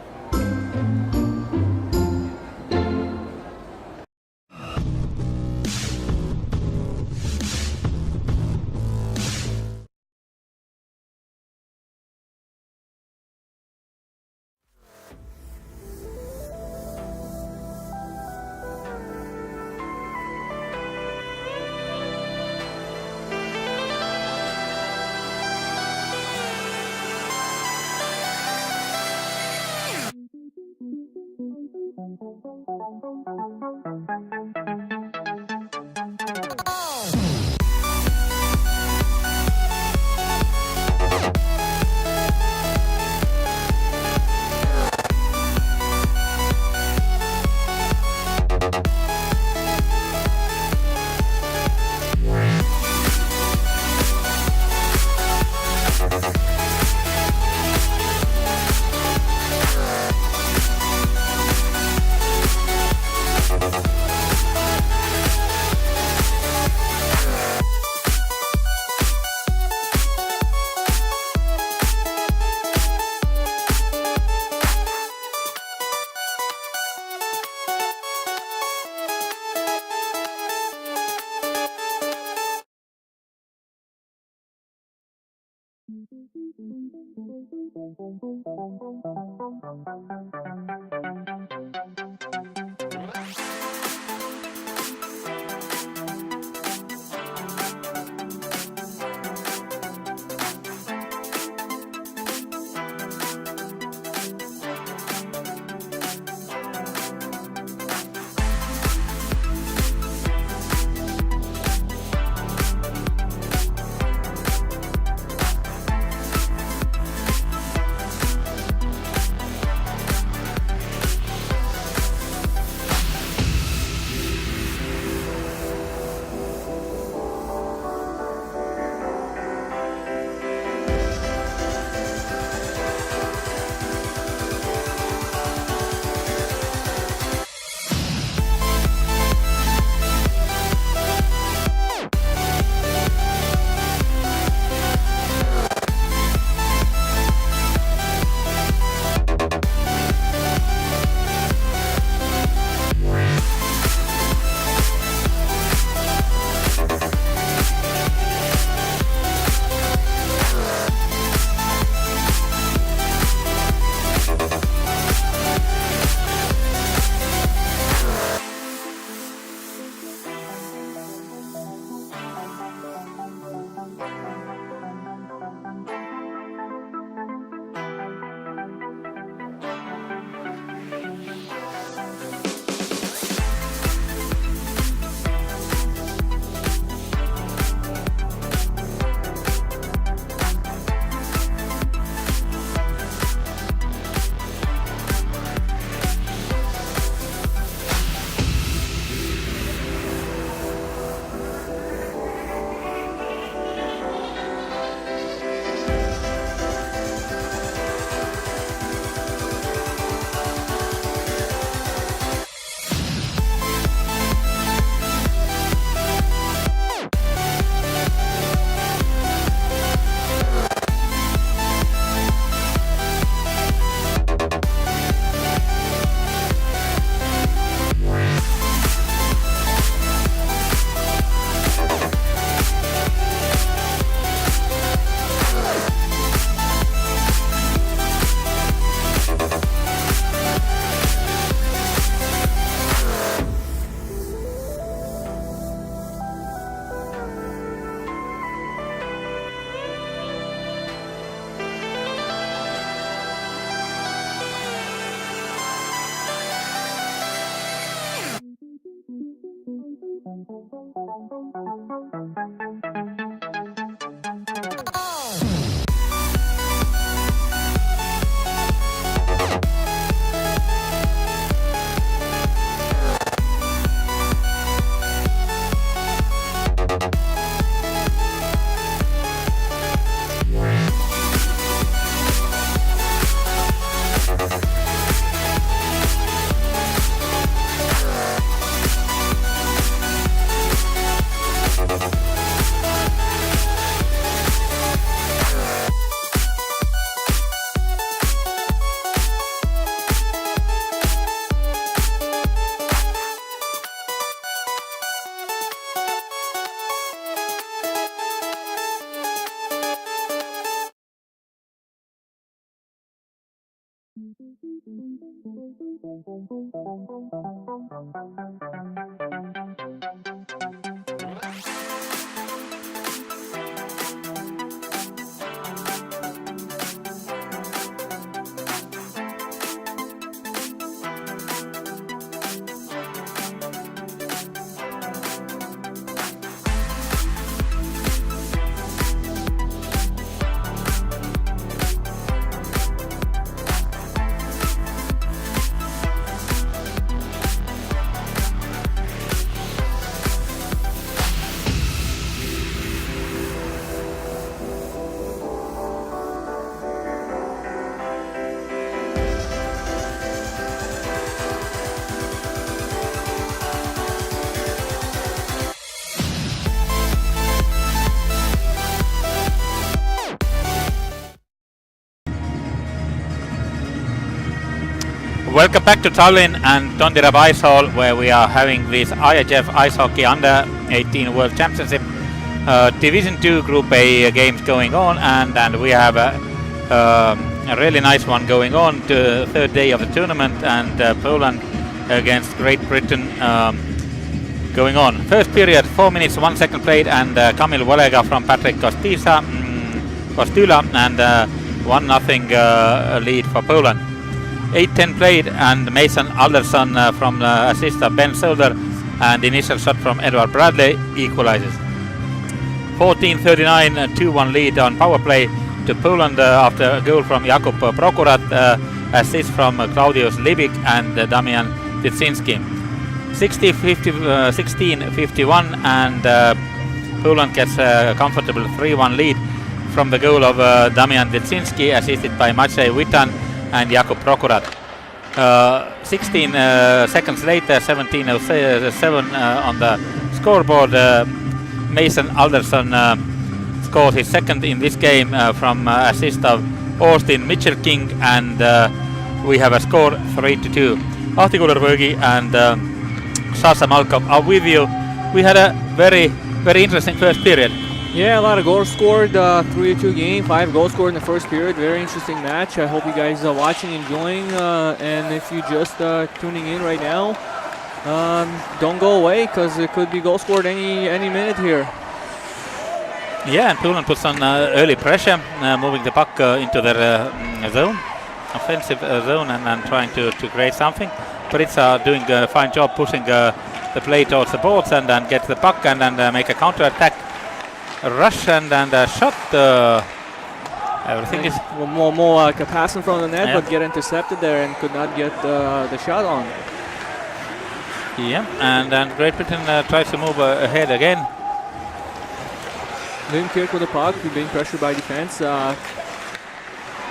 Welcome back to Tallinn and Tondirab Ice Hall, where we are having this IHF Ice Hockey Under 18 World Championship Division 2 Group A games going on, and we have a really nice one going on, the third day of the tournament, and Poland against Great Britain going on. First period, 4 minutes, 1 second played, and Kamil Volega from Patrick Kostila and 1-0 lead for Poland. 8-10 played, and Mason Alderson from the assist of Ben Solder and initial shot from Edward Bradley equalizes. 14:39, 2-1 lead on power play to Poland after a goal from Jakub Prokurat, assist from Klaudius Libik and Damian Ditsinski. 16:51, and Poland gets a comfortable 3-1 lead from the goal of Damian Ditsinski, assisted by Maciej Witan and Jakub Prokurat. 16 seconds later, 17:07 on the scoreboard, Mason Alderson scores his second in this game from assist of Austin Mitchell-King, and we have a score 3-2. Ahti Kullervögi and Sasha Malcolm are with you. We had a very interesting first period. Yeah, a lot of goals scored, 3-2 game, 5 goals scored in the first period. Very interesting match. I hope you guys are watching, enjoying, and if you just tuning in right now, don't go away, because it could be goal scored any minute here. Yeah, and Poland puts on early pressure, moving the puck into their zone, offensive zone, and trying to create something. Pritsa doing a fine job pushing the play towards the boards and get the puck and make a counter attack. A rush and a shot. Everything is more like a pass in front of the net, but get intercepted there and could not get the shot on. Yeah, and Great Britain tries to move ahead again. Lindkirk with the puck, being pressured by defense.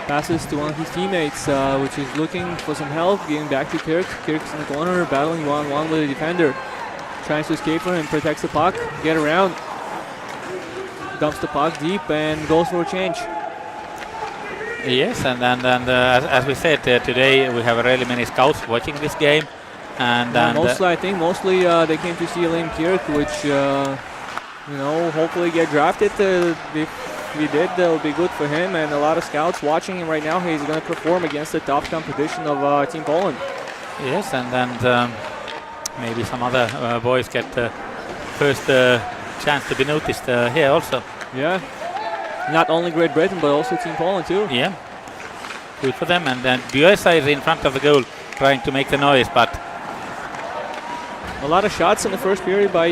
Passes to one of his teammates, which is looking for some help, getting back to Kirk. Kirk's in the corner, battling one-on-one with the defender. Tries to escape from him, protects the puck, get around. Dumps the puck deep and goes for a change. Yes, and as we said today, we have really many scouts watching this game, and I think mostly they came to see Lane Kirk, which hopefully get drafted. If we did, that would be good for him, and a lot of scouts watching him right now. He's going to perform against the top competition of Team Poland. Yes, and maybe some other boys get first chance to be noticed here also. Yeah, not only Great Britain but also Team Poland too. Yeah, good for them. And then Buesa is in front of the goal trying to make the noise, but a lot of shots in the first period by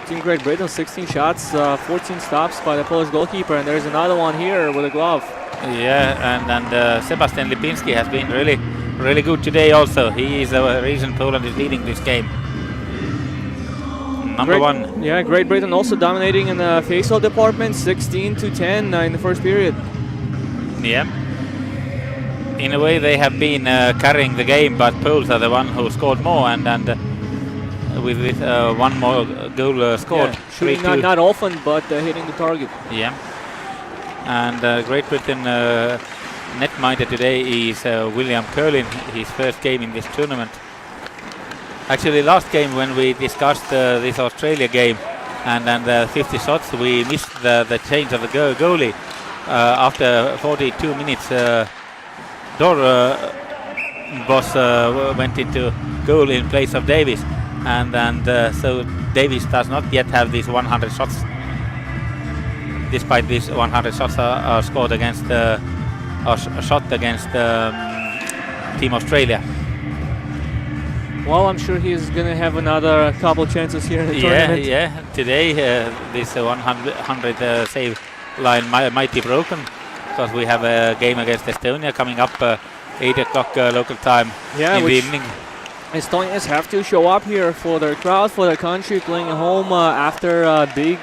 Team Great Britain. 16 shots, 14 stops by the Polish goalkeeper, and there's another one here with a glove. Yeah, and Sebastian Lipinski has been really good today also. He is the reason Poland is leading this game. Number one. Yeah, Great Britain also dominating in the faceoff department, 16-10 in the first period. Yeah. In a way, they have been carrying the game, but Poles are the one who scored more, and with one more goal scored. Yeah, shooting not often, but hitting the target. Yeah. And Great Britain net-minded today is William Curlin, his first game in this tournament. Actually, last game when we discussed this Australia game and the 50 shots, we missed the change of the goalie. After 42 minutes, Dor Boss went into goal in place of Davis, and so Davis does not yet have these 100 shots. Despite these 100 shots are scored against shot against Team Australia. Well, I'm sure he's going to have another couple chances here in the tournament. Yeah. Today this 100 save line might be broken because we have a game against Estonia coming up 8 o'clock local time in the evening. Estonians have to show up here for their crowd, for their country, playing at home after a big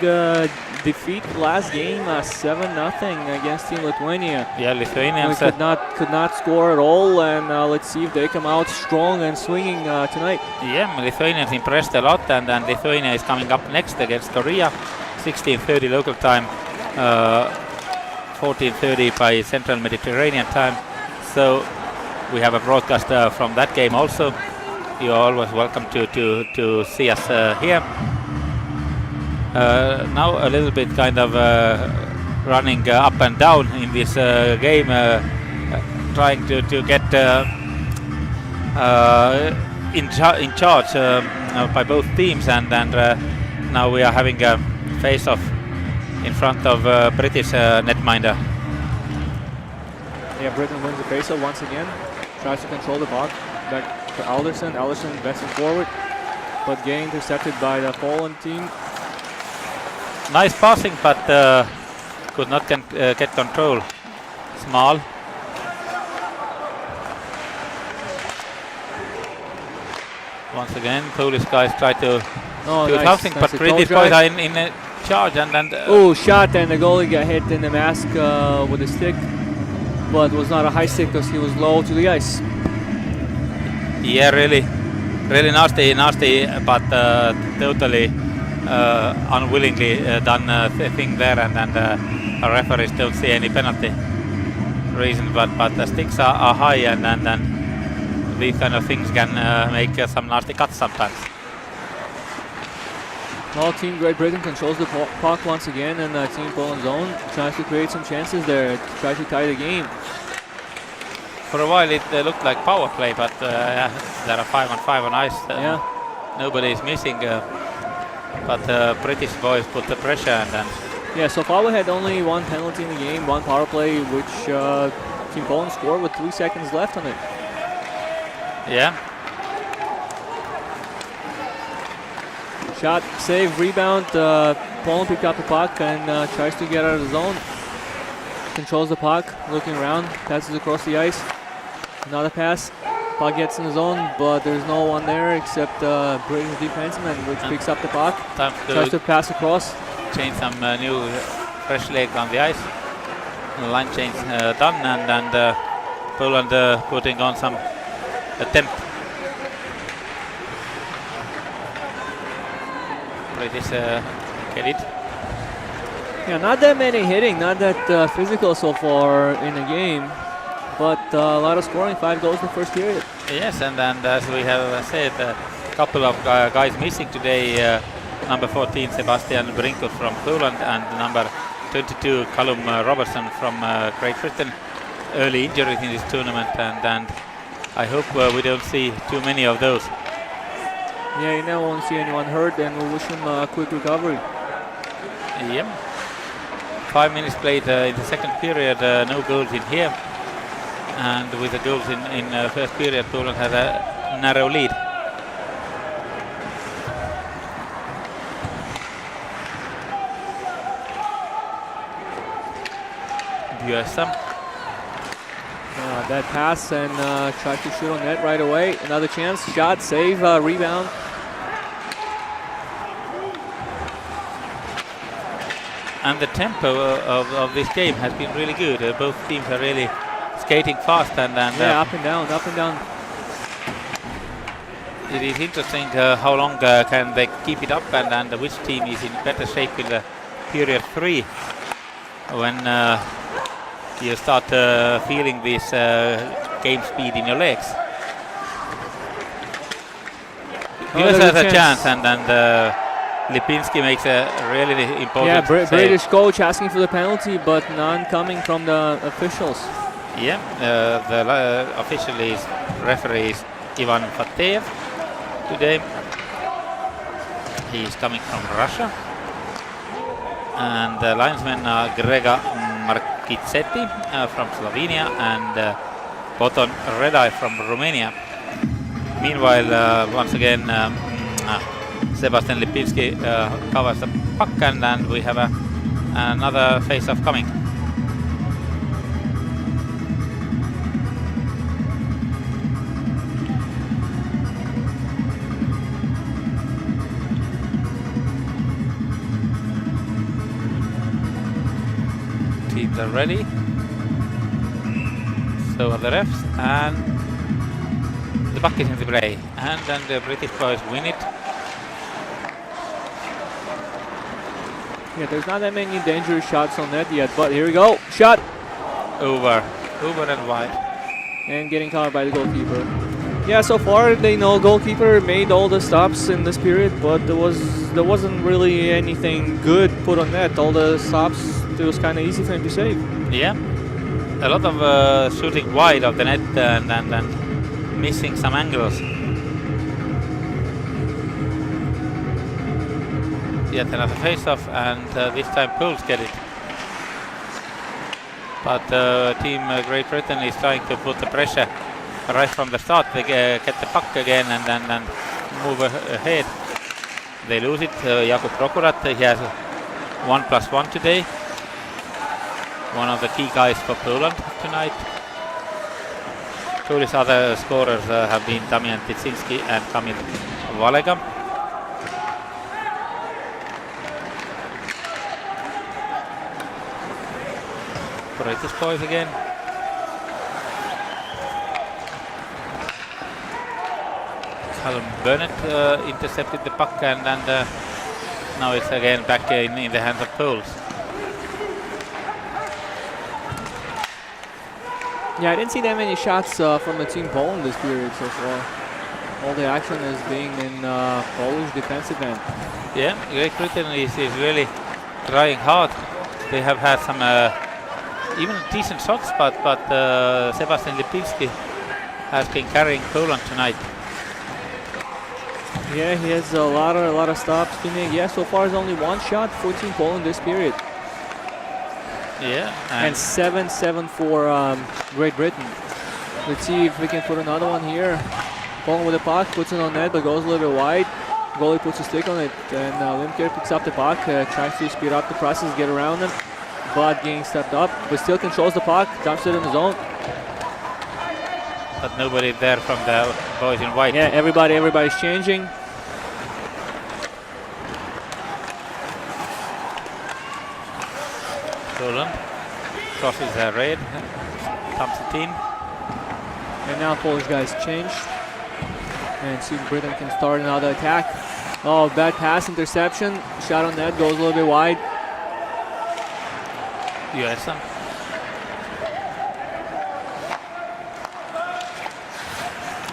defeat last game, 7-0 against Team Lithuania. Yeah, Lithuanians could not score at all, and let's see if they come out strong and swinging tonight. Yeah, Lithuanians impressed a lot, and Lithuania is coming up next against Korea, 16:30 local time, 14:30 by Central Mediterranean time. So we have a broadcast from that game also. You are always welcome to see us here. Now a little bit kind of running up and down in this game, trying to get in charge by both teams, and now we are having a face-off in front of British netminder. Yeah, Britain wins the face-off once again. Tries to control the puck. Back to Alderson. Alderson bouncing forward, but getting intercepted by the Poland team. Nice passing, but could not get control. Small. Once again, Polish guys try to do something, but British boys are in a charge, and shot, and the goalie got hit in the mask with a stick, but was not a high stick because he was low to the ice. Yeah, really nasty, but totally unwillingly done thing there, and our referees don't see any penalty reason, but the sticks are high, and these kind of things can make some nasty cuts sometimes. Well, Team Great Britain controls the puck once again, and Team Poland's zone tries to create some chances there, try to tie the game. For a while it looked like power play, but there are 5-on-5 on ice. Nobody is missing, but British boys put the pressure, and yeah, so far we had only one penalty in the game, one power play, which Team Poland scored with 3 seconds left on it. Yeah. Shot, save, rebound. Poland picked up the puck and tries to get out of the zone. Controls the puck, looking around, passes across the ice. Another pass. Puck gets in the zone, but there's no one there except British defenseman, which picks up the puck. Tries to pass across. Change some new fresh leg on the ice. Line change done, and Poland putting on some attempt. British get it. Yeah, not that many hitting, not that physical so far in the game, but a lot of scoring, 5 goals in the first period. Yes, and as we have said, a couple of guys missing today. Number 14, Sebastian Brinkov from Poland, and number 22, Callum Robertson from Great Britain. Early injuries in this tournament, and I hope we don't see too many of those. Yeah, you never want to see anyone hurt, and we'll wish him a quick recovery. Yep. 5 minutes played in the second period, no goals in here. And with the goals in first period, Poland has a narrow lead. Björsa. That pass, and tried to shoot on net right away. Another chance, shot, save, rebound. And the tempo of this game has been really good. Both teams are really skating fast, and yeah, up and down, up and down. It is interesting how long can they keep it up, and which team is in better shape in the period 3 when you start feeling this game speed in your legs. Here's a chance, and Lipinski makes a really important save. British coach asking for the penalty, but none coming from the officials. Yeah, the official is referee is Ivan Fateev today. He is coming from Russia. And the linesmen are Grega Markitsetti from Slovenia and Boton Redai from Romania. Meanwhile, once again, Sebastian Lipinski covers the puck, and we have another face-off coming. Teams are ready. So are the refs, and the puck is in the play, and then the British boys win it. Yeah, there's not that many dangerous shots on net yet, but here we go. Shot! Over and wide. And getting caught by the goalkeeper. Yeah, so far they know goalkeeper made all the stops in this period, but there wasn't really anything good put on net. All the stops, it was kind of easy for him to save. Yeah, a lot of shooting wide of the net and missing some angles. Yet another face-off, and this time Poles get it. But team Great Britain is trying to put the pressure right from the start. They get the puck again and then move ahead. They lose it. Jakub Prokurat, he has 1+1 today. One of the key guys for Poland tonight. Polish other scorers have been Damian Tycinski and Kamil Valega. British boys again. Callum Burnett intercepted the puck, and now it's again back in the hands of Poles. Yeah, I didn't see that many shots from the team Poland this period so far. All the action is being in Polish defensive end. Yeah, Great Britain is really trying hard. They have had some even decent shots, but Sebastian Lipinski has been carrying Poland tonight. Yeah, he has a lot of stops to make. Yeah, so far it's only one shot for Team Poland this period. Yeah, and 7-7 for Great Britain. Let's see if we can put another one here. Poland with the puck, puts it on net, but goes a little bit wide. Goalie puts a stick on it, and Limker picks up the puck, tries to speed up the process, get around him, but getting stepped up, but still controls the puck, dumps it in the zone. But nobody there from the boys in white. Yeah, everybody's changing. Poland crosses the red, comes the team. And now Polish guys change. And see if Britain can start another attack. Oh, bad pass, interception. Shot on net, goes a little bit wide. USA.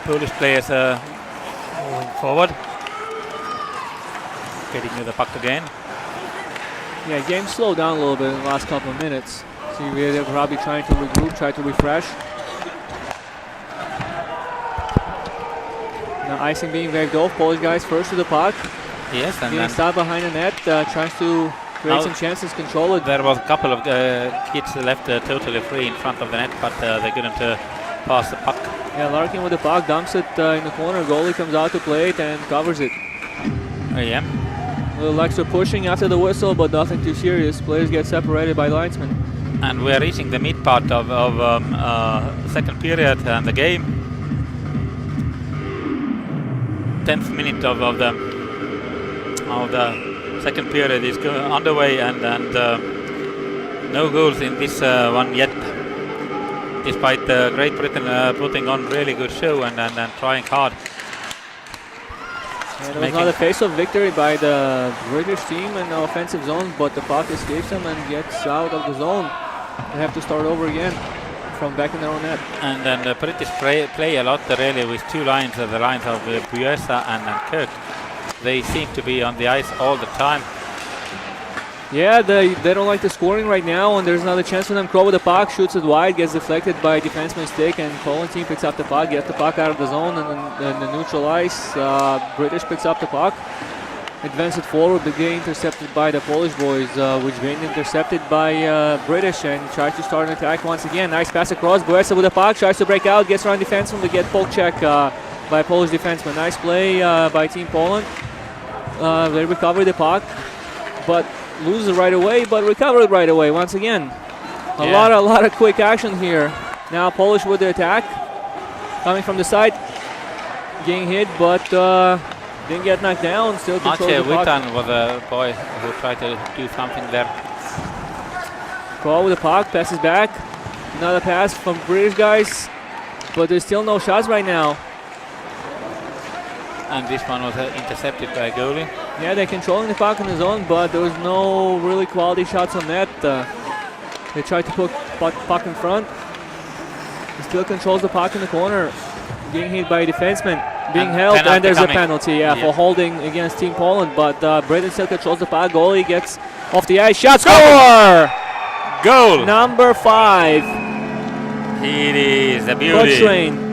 Polish players moving forward. Getting to the puck again. Yeah, game slowed down a little bit in the last couple of minutes. So they're probably trying to regroup, try to refresh. Now icing being waved off. Polish guys first to the puck. Yes, and getting stopped behind the net, tries to create some chances, control it. There was a couple of kids left totally free in front of the net, but they couldn't pass the puck. Yeah, Larkin with the puck, dumps it in the corner. Goalie comes out to play it and covers it. Yeah. A little extra pushing after the whistle, but nothing too serious. Players get separated by linesmen. And we are reaching the mid part of second period and the game. 10th minute of the second period is underway, and no goals in this one yet. Despite Great Britain putting on really good show and trying hard. And it was another face-off victory by the British team in the offensive zone, but the puck escapes them and gets out of the zone. They have to start over again from back in their own net. And then the British play a lot really with two lines, the lines of Buesa and Kirk. They seem to be on the ice all the time. Yeah, they don't like the scoring right now, and there's another chance for them. Crow with the puck, shoots it wide, gets deflected by a defenseman stick, and Poland team picks up the puck, gets the puck out of the zone and the neutral ice. British picks up the puck, advance it forward, but getting intercepted by the Polish boys, which being intercepted by British, and tries to start an attack once again. Nice pass across, Boesa with the puck, tries to break out, gets around defenseman to get poke check by Polish defenseman. Nice play by Team Poland. They recover the puck, but lose it right away, but recover it right away once again. A lot of quick action here. Now Polish with the attack, coming from the side, getting hit, but didn't get knocked down. Still controls the puck. Witan was a boy who tried to do something there. Call with the puck, passes back. Another pass from British guys, but there's still no shots right now. And this one was intercepted by a goalie. Yeah, they're controlling the puck in the zone, but there was no really quality shots on net. They tried to put puck in front. He still controls the puck in the corner. Getting hit by a defenseman. Being held, and there's a penalty, for holding against Team Poland. But Britain still controls the puck. Goalie gets off the ice. Shot, score! Goal! Number 5. It is a beauty. Cochrane.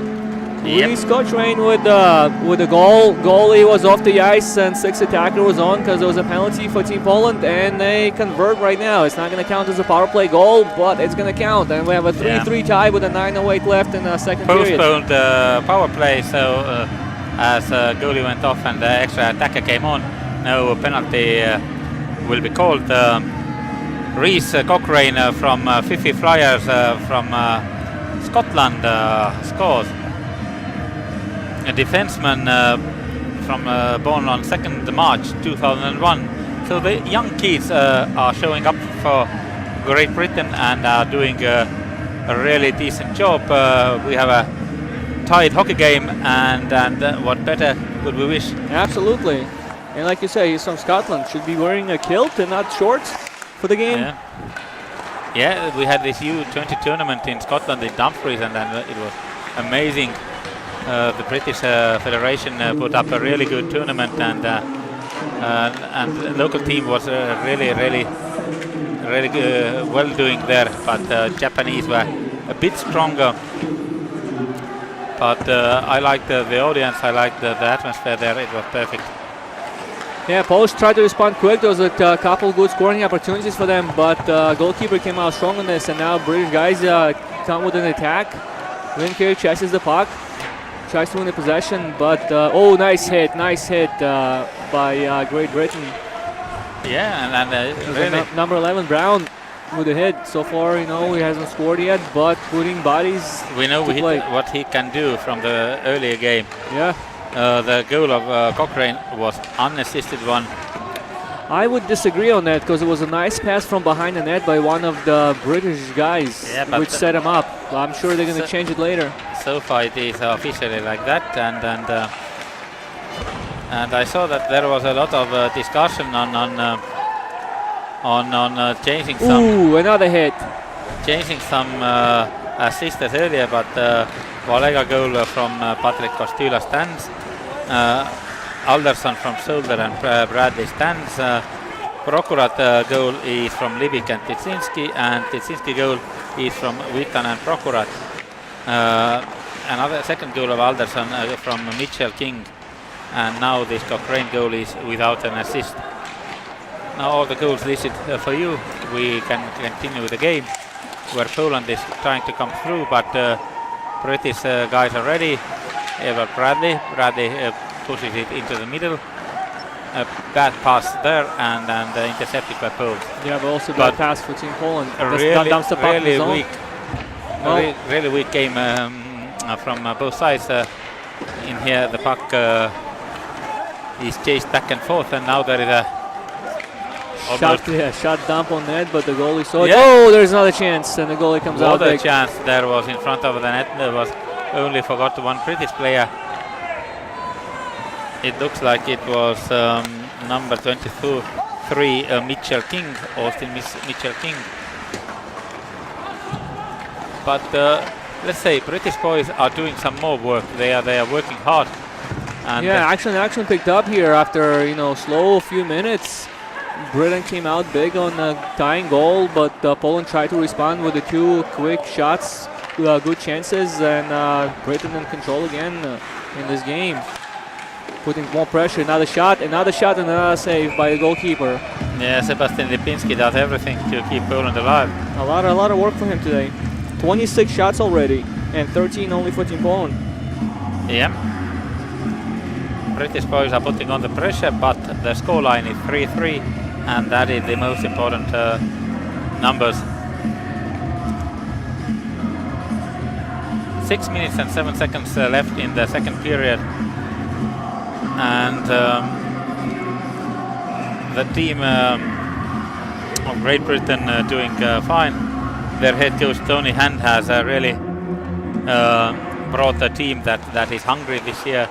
Reese Cochrane with the goal. Goalie was off the ice and 6th attacker was on because there was a penalty for Team Poland, and they convert right now. It's not going to count as a power play goal, but it's going to count. And we have a 3-3 tie with a 9:08 left in the second period. Postponed power play, so as goalie went off and the extra attacker came on, no penalty will be called. Reese Cochrane from Fifi Flyers from Scotland scores. A defenseman born on 2nd March 2001. So the young kids are showing up for Great Britain and are doing a really decent job. We have a tight hockey game, and what better could we wish? Absolutely. And like you say, he's from Scotland. Should be wearing a kilt and not shorts for the game. Yeah, we had this U20 tournament in Scotland in Dumfries, and then it was amazing. The British Federation put up a really good tournament, and the local team was really well doing there. But Japanese were a bit stronger. But I liked the audience. I liked the atmosphere there. It was perfect. Yeah, Polish tried to respond quick. There was a couple good scoring opportunities for them, but goalkeeper came out strong on this, and now British guys come with an attack. Linkir chases the puck. Tries to win the possession, but nice hit by Great Britain. Yeah, and really number 11 Brown with a hit. So far, he hasn't scored yet, but putting bodies. We know what he can do from the earlier game. Yeah. The goal of Cochrane was unassisted one. I would disagree on that because it was a nice pass from behind the net by one of the British guys, which set him up. I'm sure they're going to change it later. So far it is officially like that, and I saw that there was a lot of discussion on changing some. Ooh, another hit. Changing some assists earlier, but Valega goal from Patrick Kostila stands. Alderson from Solder and Bradley stands. Prokurat goal is from Libik and Titsinski, and Titsinski goal is from Witan and Prokurat. Another second goal of Alderson from Mitchell King, and now this Cochrane goal is without an assist. Now all the goals listed for you. We can continue with the game where Poland is trying to come through, but British guys are ready. Edward Bradley pushes it into the middle. A bad pass there, and intercepted by Poland. Yeah, but also bad pass for Team Poland. Really weak game from both sides. In here, the puck is chased back and forth, and now there is a shot dump on net, but the goalie saw it. Oh, there's another chance, and the goalie comes out. Another chance there was in front of the net. There was only forgot one British player. It looks like it was number 23, Mitchell King, Austin Mitchell King. But let's say British boys are doing some more work. They are working hard. And action picked up here after slow few minutes. Britain came out big on a tying goal, but Poland tried to respond with the 2 quick shots, good chances, and Britain in control again in this game. Putting more pressure, another shot, and another save by the goalkeeper. Yeah, Sebastian Lipinski does everything to keep Poland alive. A lot of work for him today. 26 shots already, and 13 only for Team Poland. Yeah. British boys are putting on the pressure, but the scoreline is 3-3, and that is the most important numbers. 6 minutes and 7 seconds left in the second period, and the team of Great Britain doing fine. Their head coach Tony Hand has really brought a team that is hungry this year.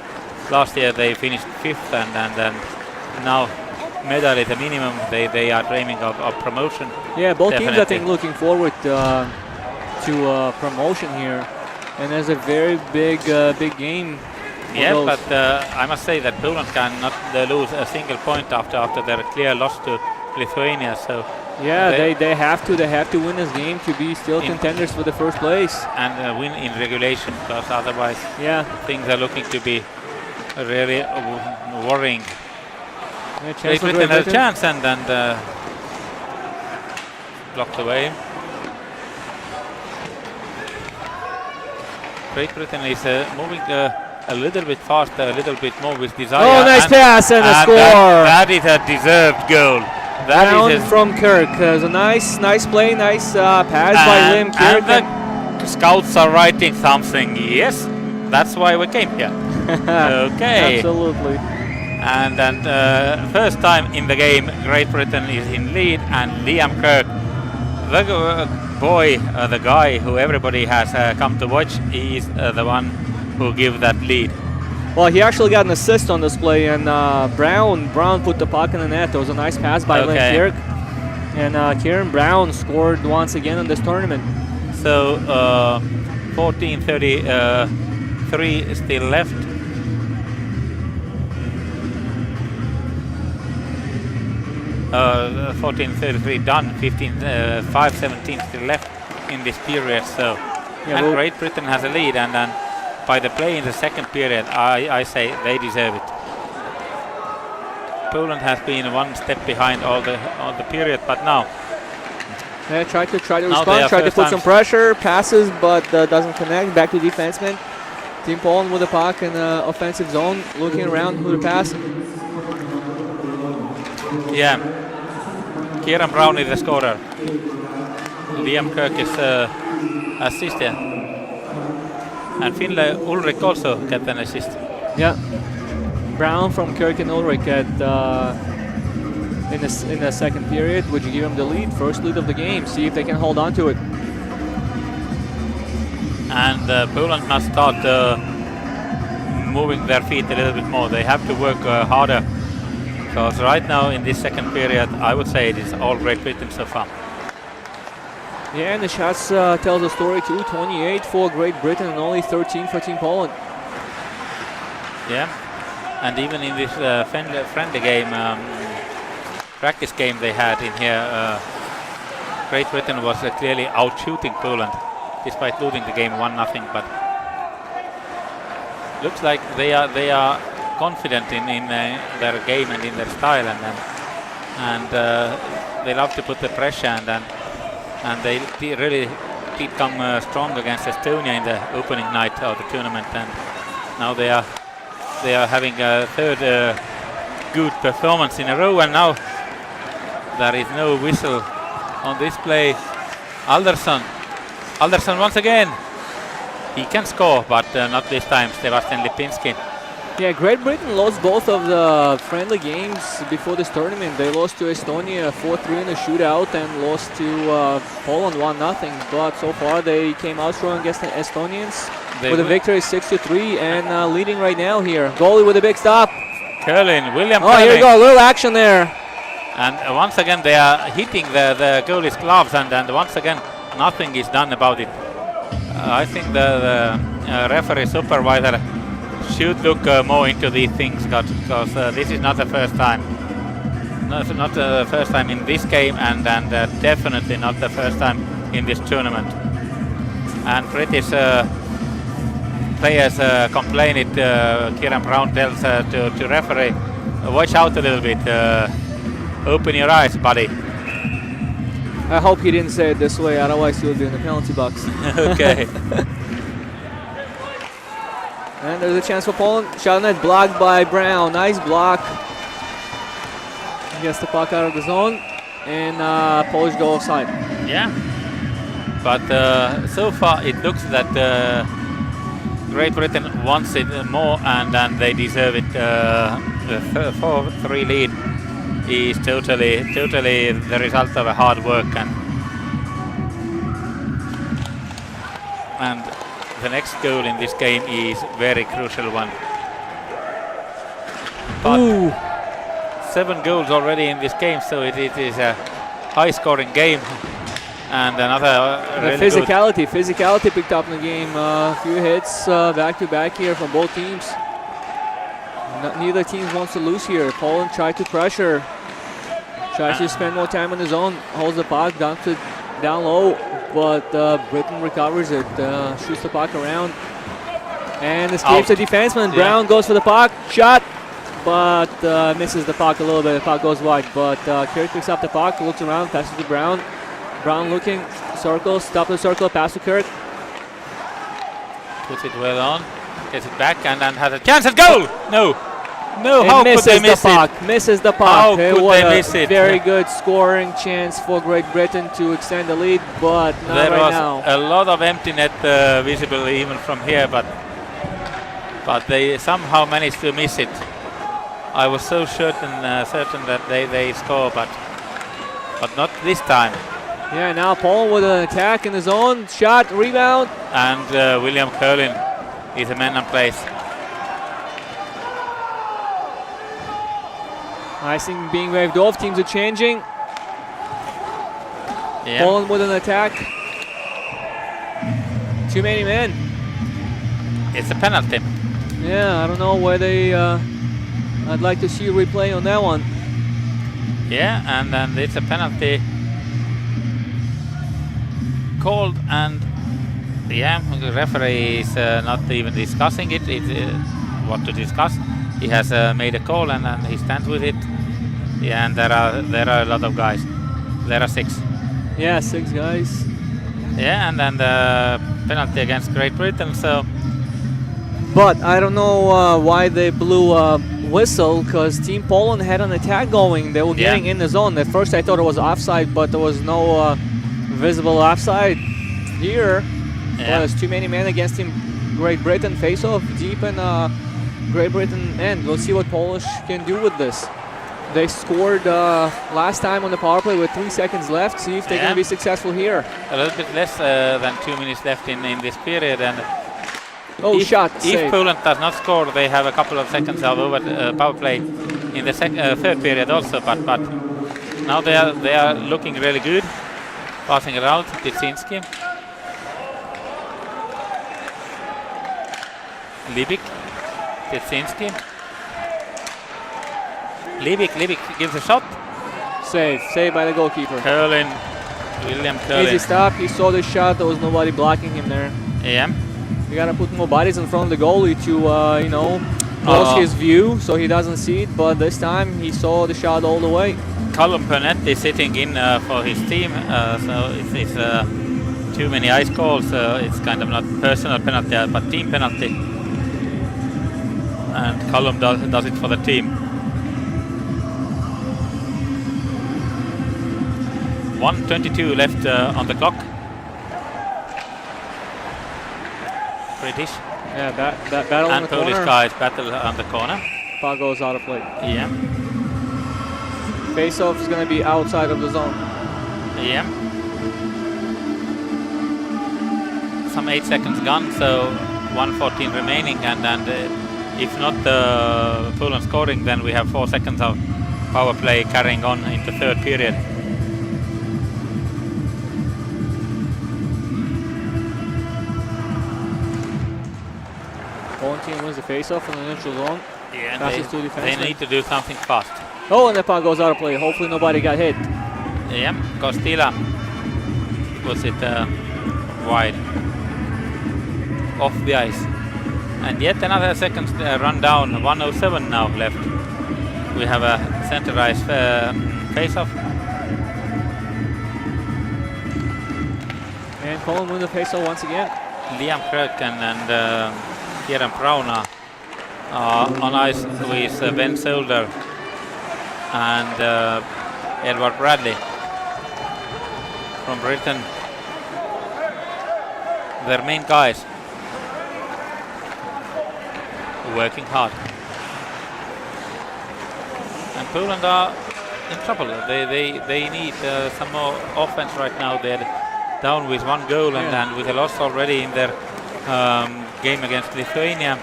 Last year they finished 5th, and now medal is a minimum. They are dreaming of promotion. Yeah, both Definitely. teams I think looking forward to promotion here, and there's a very big game. Yeah, but I must say that Poland cannot lose a single point after their clear loss to Lithuania. So yeah, they have to win this game to be still contenders for the first place and win in regulation, because otherwise, yeah, things are looking to be really worrying. Great Great Britain had a chance and blocked away. Great Britain is moving a little bit faster, a little bit more with desire. Oh, nice pass and a score! That is a deserved goal. That Down is from Kirk. It was a nice play, nice pass by Lim Kirk. And the scouts are writing something. Yes, that's why we came here. Okay. Absolutely. And then first time in the game, Great Britain is in lead, and Liam Kirk, the boy, the guy who everybody has come to watch, is the one who give that lead. Well, he actually got an assist on this play, and Brown put the puck in the net. It was a nice pass by Lim Kirk, and Kieran Brown scored once again in this tournament. So 14:33 still left. Uh, 14:33 done. 5:17 still left in this period. So, yeah, and Great Britain has a lead, and then by the play in the second period, I say they deserve it. Poland has been one step behind all the period, but now. Yeah, tried to Now respond, tried to put some pressure, passes, but doesn't connect. Back to defenseman. Team Poland with the puck in the offensive zone, looking around who to pass. Yeah, Kieran Brown is the scorer. Liam Kirk is assistant, and Finlay Ulrich also get an assist. Yeah, Brown from Kirk and Ulrich at in the second period, would you give him the lead, first lead of the game? See if they can hold on to it. And Poland must start moving their feet a little bit more. They have to work harder, because right now in this second period, I would say it is all Great Britain so far. Yeah, and the shots tells a story too. 28 for Great Britain and only 13 for Team Poland. Yeah, and even in this friendly game, practice game they had in here, Great Britain was clearly out-shooting Poland, despite losing the game 1-0. But looks like they are confident in their game and in their style, and they love to put the pressure, and they really did come strong against Estonia in the opening night of the tournament, and now they are having a third good performance in a row, and now there is no whistle on this play. Alderson once again. He can score, but not this time. Sebastian Lipinski. Yeah, Great Britain lost both of the friendly games before this tournament. They lost to Estonia 4-3 in a shootout and lost to Poland 1-0. But so far they came out strong against the Estonians with a victory 6-3 and leading right now here. Goalie with a big stop. William Oh, Curling. here you go, a little action there. And once again they are hitting the goalie's gloves, and once again nothing is done about it. I think the referee supervisor should look more into these things, because this is not the first time not the first time in this game, and definitely not the first time in this tournament. And British players complain it. Kieran Brown tells to referee, watch out a little bit. Open your eyes, buddy. I hope he didn't say it this way, otherwise he would be in the penalty box. Okay. And there's a chance for Poland. Shot net blocked by Brown. Nice block. Gets the puck out of the zone, and Polish go offside. Yeah. But so far it looks that Great Britain wants it more, and they deserve it. The 4-3 lead is totally the result of a hard work, and the next goal in this game is very crucial one. But Ooh. 7 goals already in this game, so it is a high-scoring game, and another really physicality picked up in the game. A few hits back to back here from both teams. Neither team wants to lose here. Poland tried to pressure, tries to spend more time in the zone, holds the puck down low, but Britain recovers it, shoots the puck around, and escapes the defenseman. Yeah. Brown goes for the puck, shot, but misses the puck a little bit. The puck goes wide, but Kirk picks up the puck, looks around, passes to Brown. Brown looking, circle, stop the circle, pass to Kirk. Puts it well on, gets it back, and has a chance at goal! No, how could they miss it? Misses the puck. How could they miss it? Very good scoring chance for Great Britain to extend the lead, but not There right was now. a lot of empty net visible even from here, but they somehow managed to miss it. I was so certain that they score, but not this time. Yeah, now Poland with an attack in the zone, shot, rebound. And William Curlin is a man on place. Icing being waved off, teams are changing. Yeah. Poland with an attack. Too many men. It's a penalty. Yeah, I don't know where they... I'd like to see a replay on that one. Yeah, and then it's a penalty called, and yeah, the referee is not even discussing it. What to discuss. He has made a call, and he stands with it. Yeah, and there are a lot of guys. There are 6. Yeah, 6 guys. Yeah, and then the penalty against Great Britain. So, but I don't know why they blew a whistle, because Team Poland had an attack going. They were getting in the zone. At first I thought it was offside, but there was no visible offside here. Yeah. There's too many men against Team Great Britain. Face off deep in Great Britain end. We'll see what Polish can do with this. They scored last time on the power play with 3 seconds left. See if they're going to be successful here. A little bit less than 2 minutes left in this period, and if Poland does not score, they have a couple of seconds of over power play in the third period also. But now they are looking really good. Passing around, Titsinski, Libik, Titsinski. Libik gives a shot. Save by the goalkeeper. William Curlin. Easy stop. He saw the shot. There was nobody blocking him there. Yeah. You gotta put more bodies in front of the goalie to, close his view so he doesn't see it. But this time he saw the shot all the way. Callum Burnett is sitting in for his team, so it's too many ice calls. It's kind of not personal penalty, but team penalty. And Callum does it for the team. 1:22 left on the clock. British. Yeah, battle and on the Polish corner. guys battle on the corner. Puck goes out of play. Yeah. Face-off is going to be outside of the zone. Yeah. Some 8 seconds gone, so 1:14 remaining, and if not Poland scoring, then we have 4 seconds of power play carrying on into third period. Poland team wins the face-off in the neutral zone. Yeah, Passes to they defenseman. need to do something fast. Oh, and the puck goes out of play. Hopefully nobody got hit. Yeah, Costila puts it wide off the ice. And yet another second run down, 1:07 now left. We have a center ice face-off. And Poland win the face-off once again. Liam Kröken and Kieran Brauna on ice with Ben Solder and Edward Bradley from Britain. Their main guys working hard. And Poland are in trouble. They need some more offense right now. They're down with 1 goal and with a loss already in their game against Lithuania.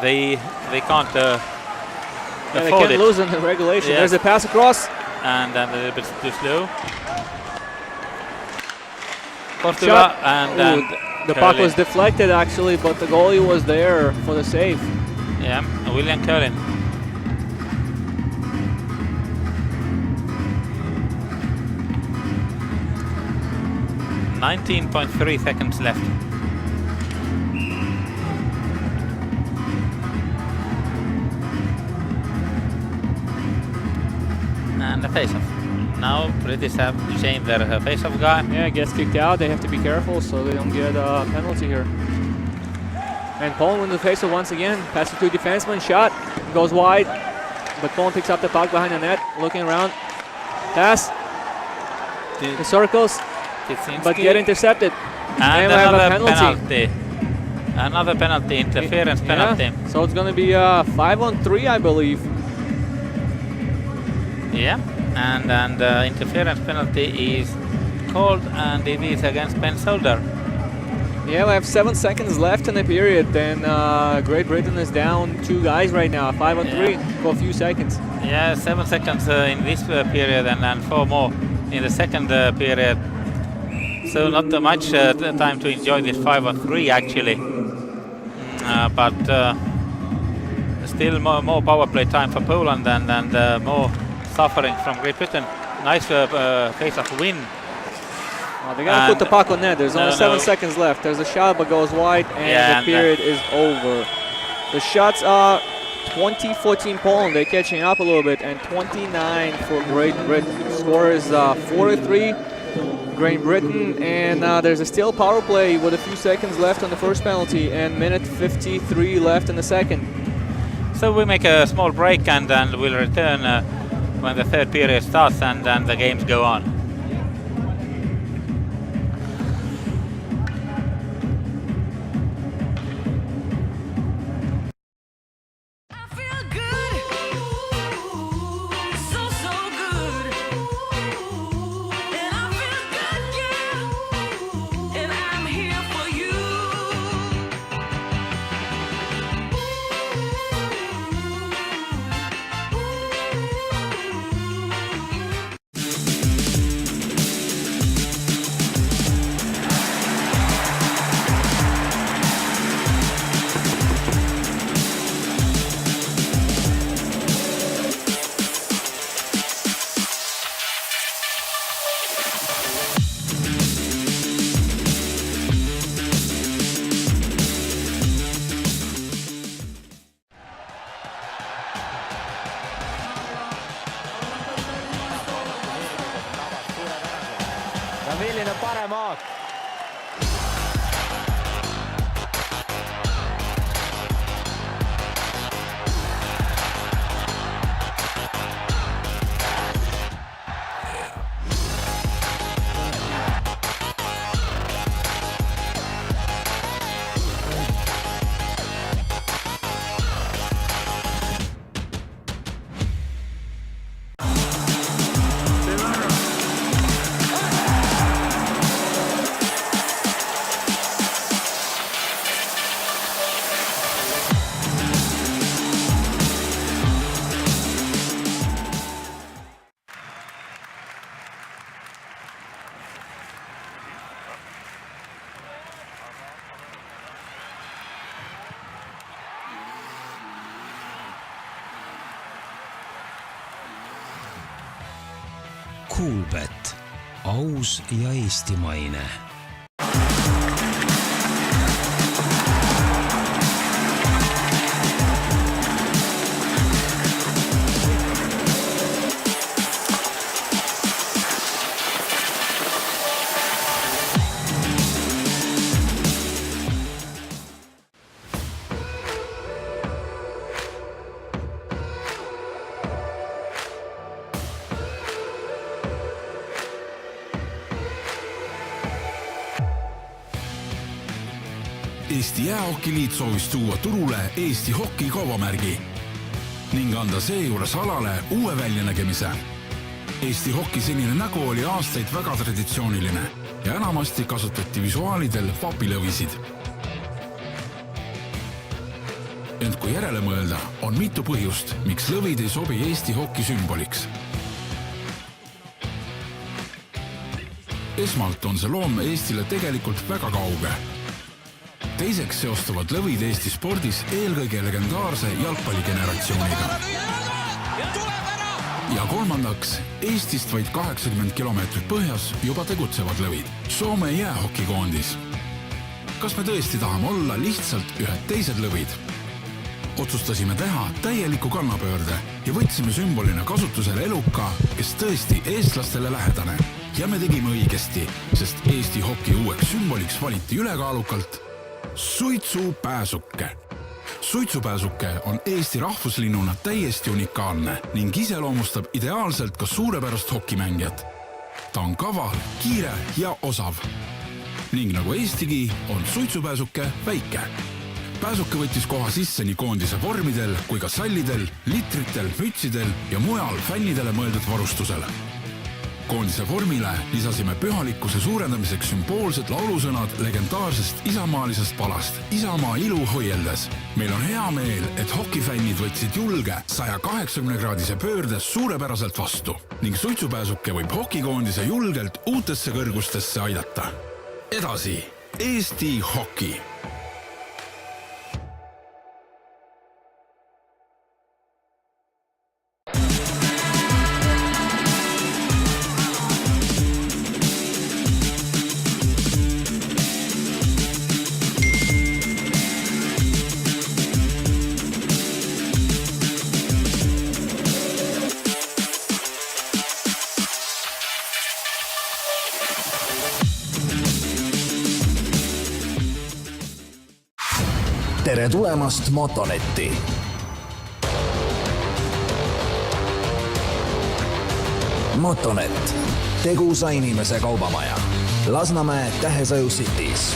They can't afford they can't it. lose in the regulation. Yes. There's a pass across. And a little bit too slow. Kortula and the puck was deflected actually, but the goalie was there for the save. Yeah, William Curlin. .3 seconds left. And the face-off. Now British have changed their face-off guy. Yeah, gets kicked out. They have to be careful so they don't get a penalty here. And Poland wins the face-off once again. Passes to defenseman. Shot goes wide, but Poland picks up the puck behind the net. Looking around. Pass. The circles, but get intercepted. And we have a another penalty. Another penalty, interference penalty. Yeah. So it's going to be 5-on-3, I believe. Yeah, and interference penalty is called, and it is against Ben Solder. Yeah, we have 7 seconds left in the period, and Great Britain is down 2 guys right now, 5-on-3 for a few seconds. Yeah, 7 seconds in this period, and 4 more in the second period. So not much time to enjoy this 5-on-3 actually, but still more power play time for Poland and more suffering from Great Britain. Nice face-off win. They're going to put the puck on net. There's only 7 seconds left. There's a shot, but goes wide, and the period is over. The shots are 20-14 Poland. They're catching up a little bit, and 29 for Great Britain. Score is 4-3 Great Britain, and there's a still power play with a few seconds left on the first penalty and minute 53 left in the second. So we make a small break and we'll return when the third period starts and the games go on. milline parem haak. Coolbet, aus ja eestimaine. Eesti Jäähokiliit soovis tuua turule Eesti hoki kaubamärgi ning anda seejuures alale uue väljanägemise. Eesti hoki senine nägu oli aastaid väga traditsiooniline ja enamasti kasutati visuaalidel papilõvisid. Ent kui järele mõelda, on mitu põhjust, miks lõvid ei sobi Eesti hoki sümboliks. Esmalt on see loom Eestile tegelikult väga kauge. Teiseks seostuvad lõvid Eesti spordis eelkõige legendaarse jalgpalligeneratsiooniga. Ja kolmandaks, Eestist vaid 80 kilomeetrit põhjas juba tegutsevad lõvid. Soome jäähokikoondis. Kas me tõesti tahame olla lihtsalt ühed teised lõvid? Otsustasime teha täieliku kannapöörde ja võtsime sümbolina kasutusele eluka, kes tõesti eestlastele lähedane. Ja me tegime õigesti, sest Eesti hoki uueks sümboliks valiti ülekaalukalt suitsupääsuke. Suitsupääsuke on Eesti rahvuslinnuna täiesti unikaalne ning iseloomustab ideaalselt ka suurepärast hokimängijat. Ta on kaval, kiire ja osav. Ning nagu Eestigi on suitsupääsuke väike. Pääsuke võttis koha sisse nii koondise vormidel kui ka sallidel, litritel, mütsidel ja mujal fännidele mõeldud varustusele. Koondise vormile lisasime pühalikkuse suurendamiseks sümboolsed laulusõnad legendaarsest isamaalisest palast Isamaa ilu hoieldes. Meil on hea meel, et hokifännid võtsid julge 180-kraadise pöörde suurepäraselt vastu ning suitsupääsuke võib hokikoondise julgelt uutesse kõrgustesse aidata. Edasi, Eesti hoki. Tere tulemast Motonetti! Motonet, tegusa inimese kaubamaja. Lasnamäe Tähesõju Cities.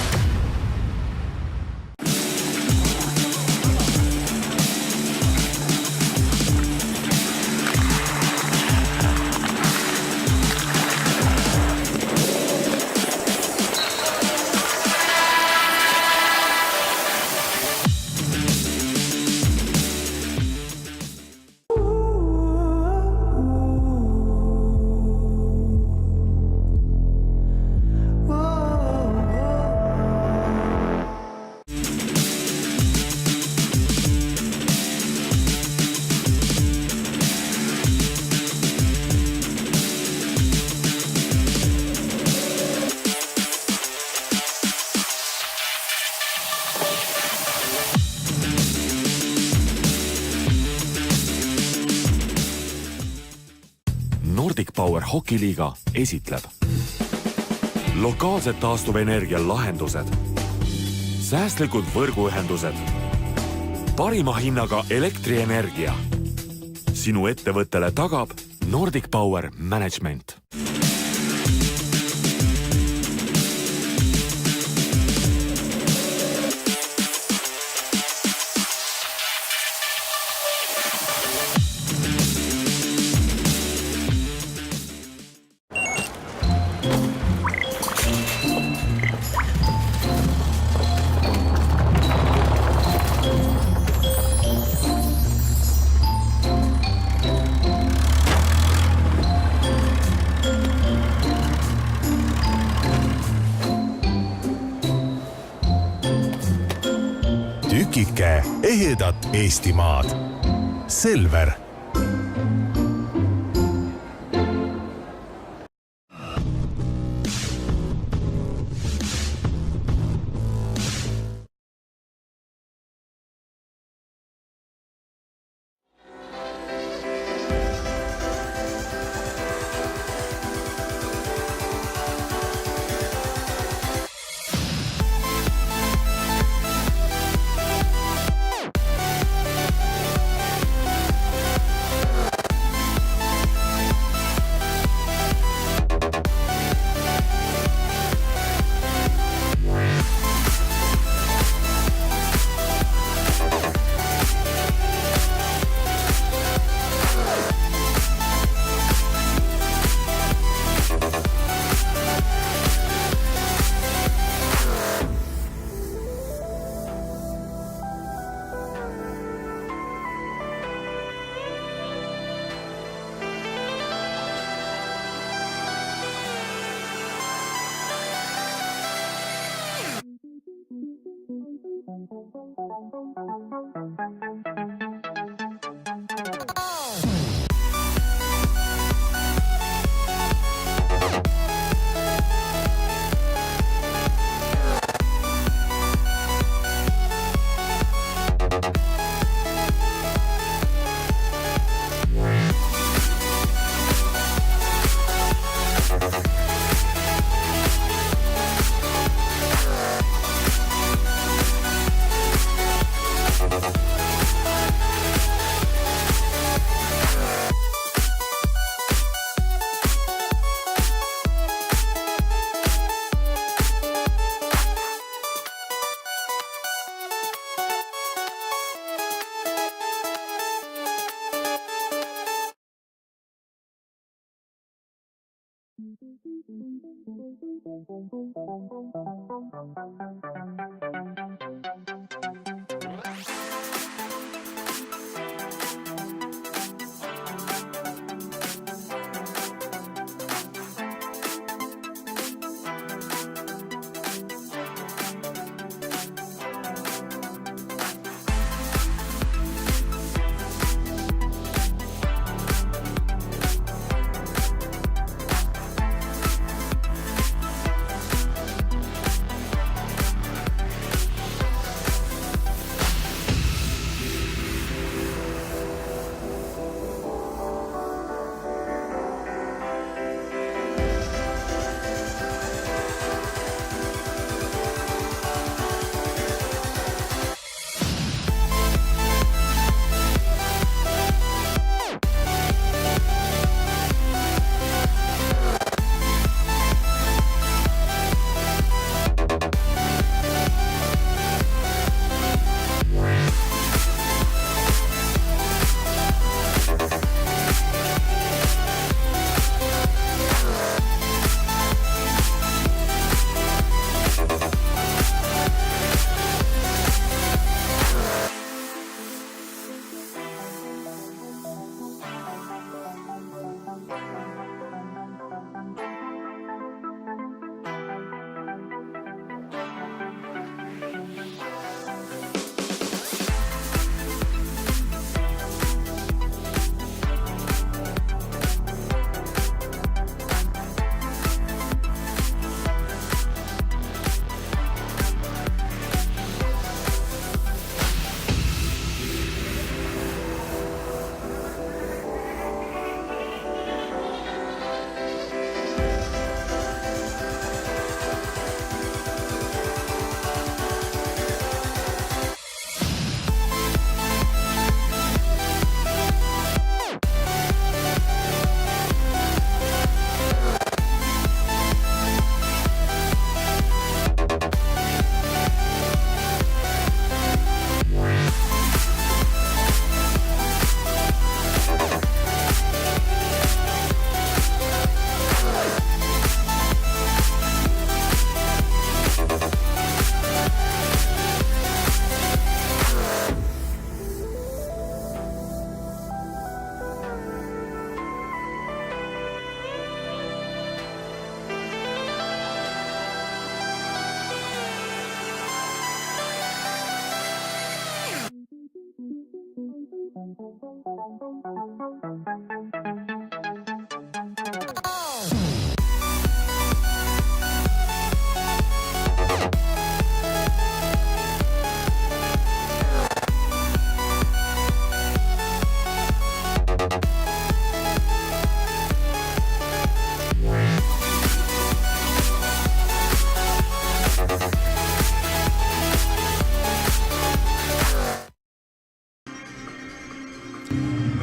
Nordic Power Hokiliiga esitleb lokaalsed taastuvenergia lahendused, säästlikud võrguühendused, parima hinnaga elektrienergia. Sinu ettevõttele tagab Nordic Power Management. Tükike ehedat Eestimaad. Selver.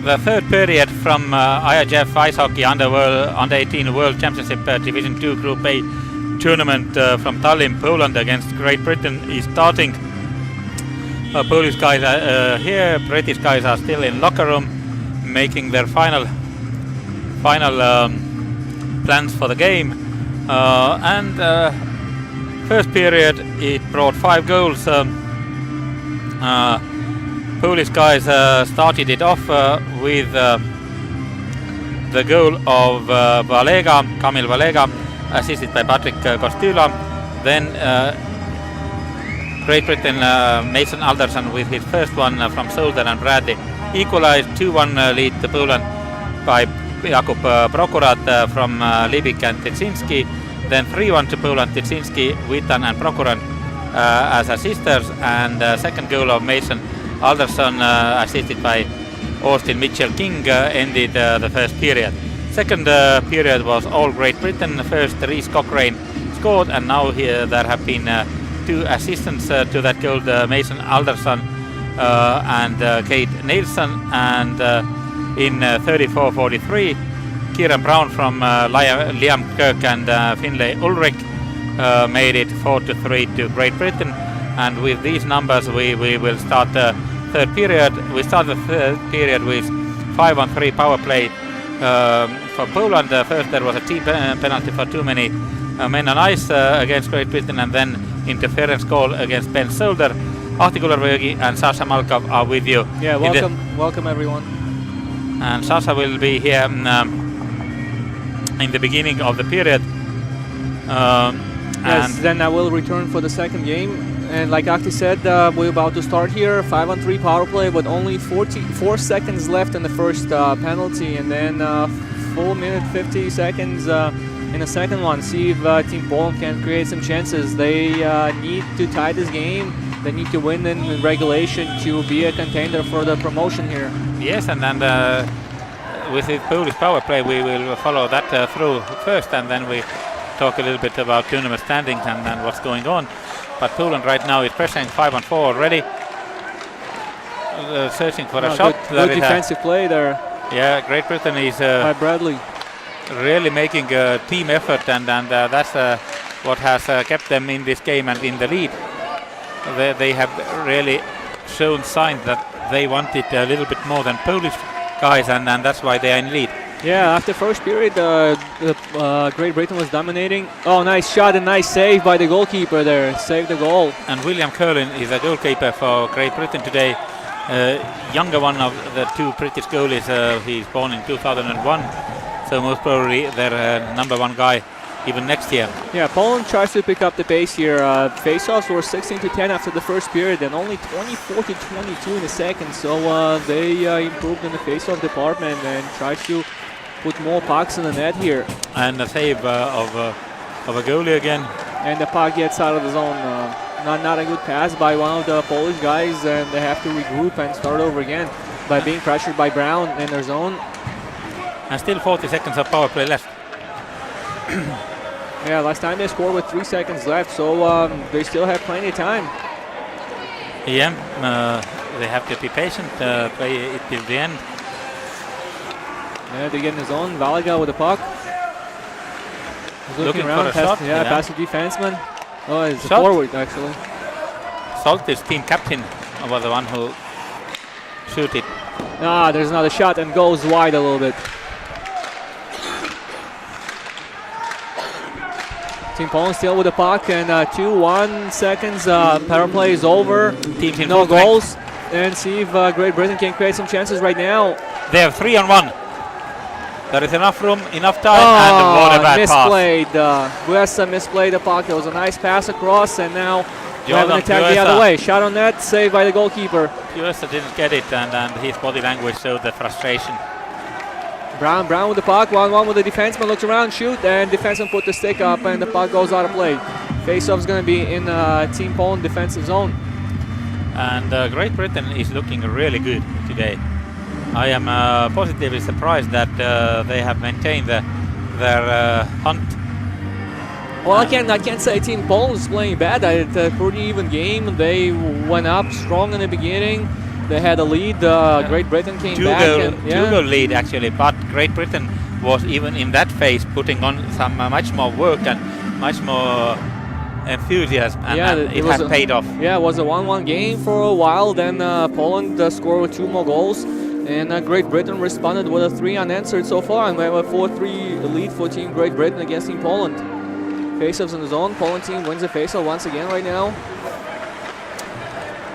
The third period from IHF Ice Hockey Under 18 World Championship Division 2 Group A tournament from Tallinn, Poland against Great Britain is starting. Polish guys are here, British guys are still in locker room making their final plans for the game. And first period it brought 5 goals. Polish guys started it off with the goal of Kamil Valega, assisted by Patrick Kostula. Then Great Britain, Mason Alderson with his first one from Solder and Bradley equalized 2-1 lead to Poland by Jakub Prokurat from Libik and Tyczynski. Then 3-1 to Poland, Tyczynski, Witan and Prokurat as assisters, and second goal of Mason Alderson assisted by Austin Mitchell-King ended the first period. Second period was all Great Britain. First Rhys Cochrane scored, and now here there have been two assistants to that goal, Mason Alderson and Kate Nielsen, and in 34-43 Kieran Brown from Liam Kirk and Finlay Ulrich made it 4-3 to Great Britain. And with these numbers we will start the third period. We start the third period with 5-on-3 power play for Poland. First there was a team penalty for too many men on ice against Great Britain, and then interference call against Ben Solder. Ahti Kullervögi and Sasha Malkov are with you. Yeah, welcome everyone. And Sasha will be here in the beginning of the period. Yes, then I will return for the second game. And like Ahti said, we're about to start here. 5-on-3 power play, but only 4 seconds left in the first penalty, and then 4 minute 50 seconds in the second one. See if Team Poland can create some chances. They need to tie this game. They need to win in regulation to be a contender for the promotion here. Yes, and then with the Polish power play, we will follow that through first, and then we talk a little bit about tournament standings and what's going on. But Poland right now is pressuring 5-on-4 already, searching for a shot. Good defensive play there. Yeah, Great Britain is by Bradley really making a team effort, and that's what has kept them in this game and in the lead. They have really shown signs that they want it a little bit more than Polish guys, and that's why they are in lead. Yeah, after first period, Great Britain was dominating. Oh, nice shot and nice save by the goalkeeper there. Saved the goal. And William Curlin is a goalkeeper for Great Britain today. Younger one of the two British goalies. He's born in 2001. So most probably their number one guy even next year. Yeah, Poland tries to pick up the pace here. Face-offs were 16-10 after the first period and only 24-22 in the second. So they improved in the face-off department and tried to put more pucks in the net here. And a save of a goalie again. And the puck gets out of the zone. Not a good pass by one of the Polish guys, and they have to regroup and start over again by being pressured by Brown in their zone. And still 40 seconds of power play left. Yeah, last time they scored with 3 seconds left, so they still have plenty of time. Yeah, they have to be patient, play it till the end. Yeah, they get in the zone. Valaga with the puck. He's looking around, for a shot. past the defenseman. Oh, it's a forward actually. Salt is team captain, was the one who shoot it. There's another shot and goes wide a little bit. Team Poland still with the puck, and 2-1 seconds. Power play is over. No goals. And see if Great Britain can create some chances right now. They have 3-on-1. There is enough room, enough time, and what a bad misplayed. Buesa misplayed the puck. It was a nice pass across, and now we have an attack the other way. Shot on net, saved by the goalkeeper. Buesa didn't get it, and his body language showed the frustration. Brown with the puck, 1-1 with the defenseman, looks around, shoot, and defenseman put the stick up, and the puck goes out of play. Face-off is going to be in Team Poland defensive zone. And Great Britain is looking really good today. I am positively surprised that they have maintained their hunt. Well, I can't say Team Poland is playing bad. It's a pretty even game. They went up strong in the beginning. They had a lead. Great Britain came back. Two-goal lead actually, but Great Britain was even in that phase putting on some much more work and much more enthusiasm, and it has paid off. Yeah, it was a 1-1 game for a while. Then Poland scored with 2 more goals, and Great Britain responded with a 3 unanswered so far, and we have a 4-3 lead for Team Great Britain against Team Poland. Faceoffs in the zone. Poland team wins the faceoff once again right now.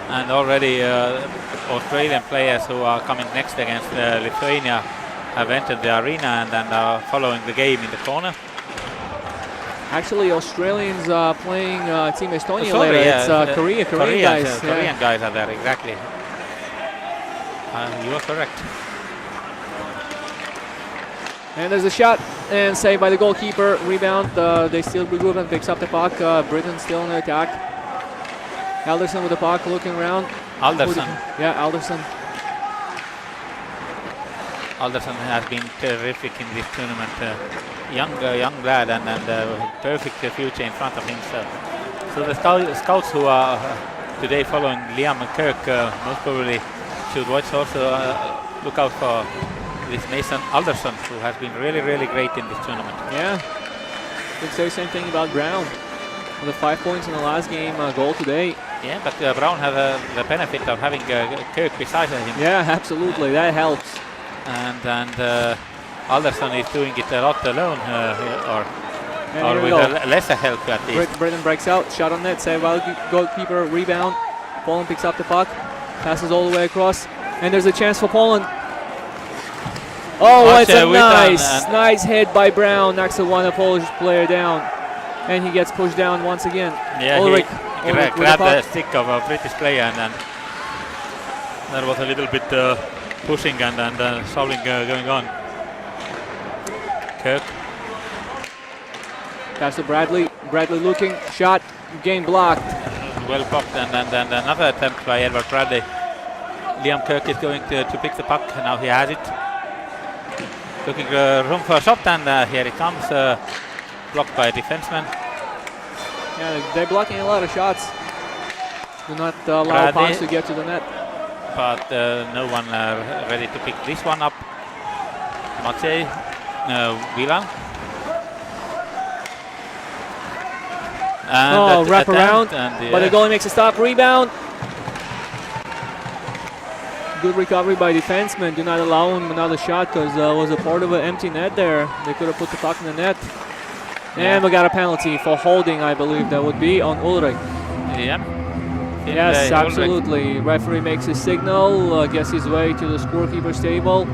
And already Australian players who are coming next against Lithuania have entered the arena and are following the game in the corner. Actually, Australians playing Team Estonia Sorry, later. yeah, It's Korean guys. Yeah. Korean guys are there, exactly. You are correct. And there's a shot and saved by the goalkeeper. Rebound. They still regroup and picks up the puck. Britain still in the attack. Alderson with the puck, looking around. Alderson. Yeah, Alderson. Alderson has been terrific in this tournament. Young lad and perfect future in front of him. So the scouts who are today following Liam and Kirk most probably should watch also look out for this Mason Alderson, who has been really great in this tournament. Yeah, could say the same thing about Brown. With the 5 points in the last game, goal today. Yeah, but Brown has the benefit of having Kirk beside him. Yeah, absolutely, that helps. And Alderson is doing it a lot alone, or with lesser help at least. Britain breaks out, shot on net, saved by the goalkeeper, rebound. Poland picks up the puck, passes all the way across, and there's a chance for Poland. Oh, it's a nice hit by Brown. Knocks the Polish player down, and he gets pushed down once again. Yeah, Ulrich grabbed the stick of a British player, and there was a little bit pushing and shoveling going on. Kirk. Pass to Bradley. Bradley looking, shot, game blocked. Well blocked, and another attempt by Edward Bradley. Liam Kirk is going to pick the puck. Now he has it. Looking room for a shot, and here it comes. Blocked by a defenseman. Yeah, they're blocking a lot of shots. Do not allow pucks to get to the net. But no one ready to pick this one up. Maciej Wieland. And wrap around, but the goalie makes a stop. Rebound. Good recovery by defenseman. Do not allow him another shot, because was a part of an empty net there. They could have put the puck in the net. And we got a penalty for holding, I believe that would be on Ulrich. Yeah. Yes, absolutely. Referee makes a signal, gets his way to the scorekeeper's table.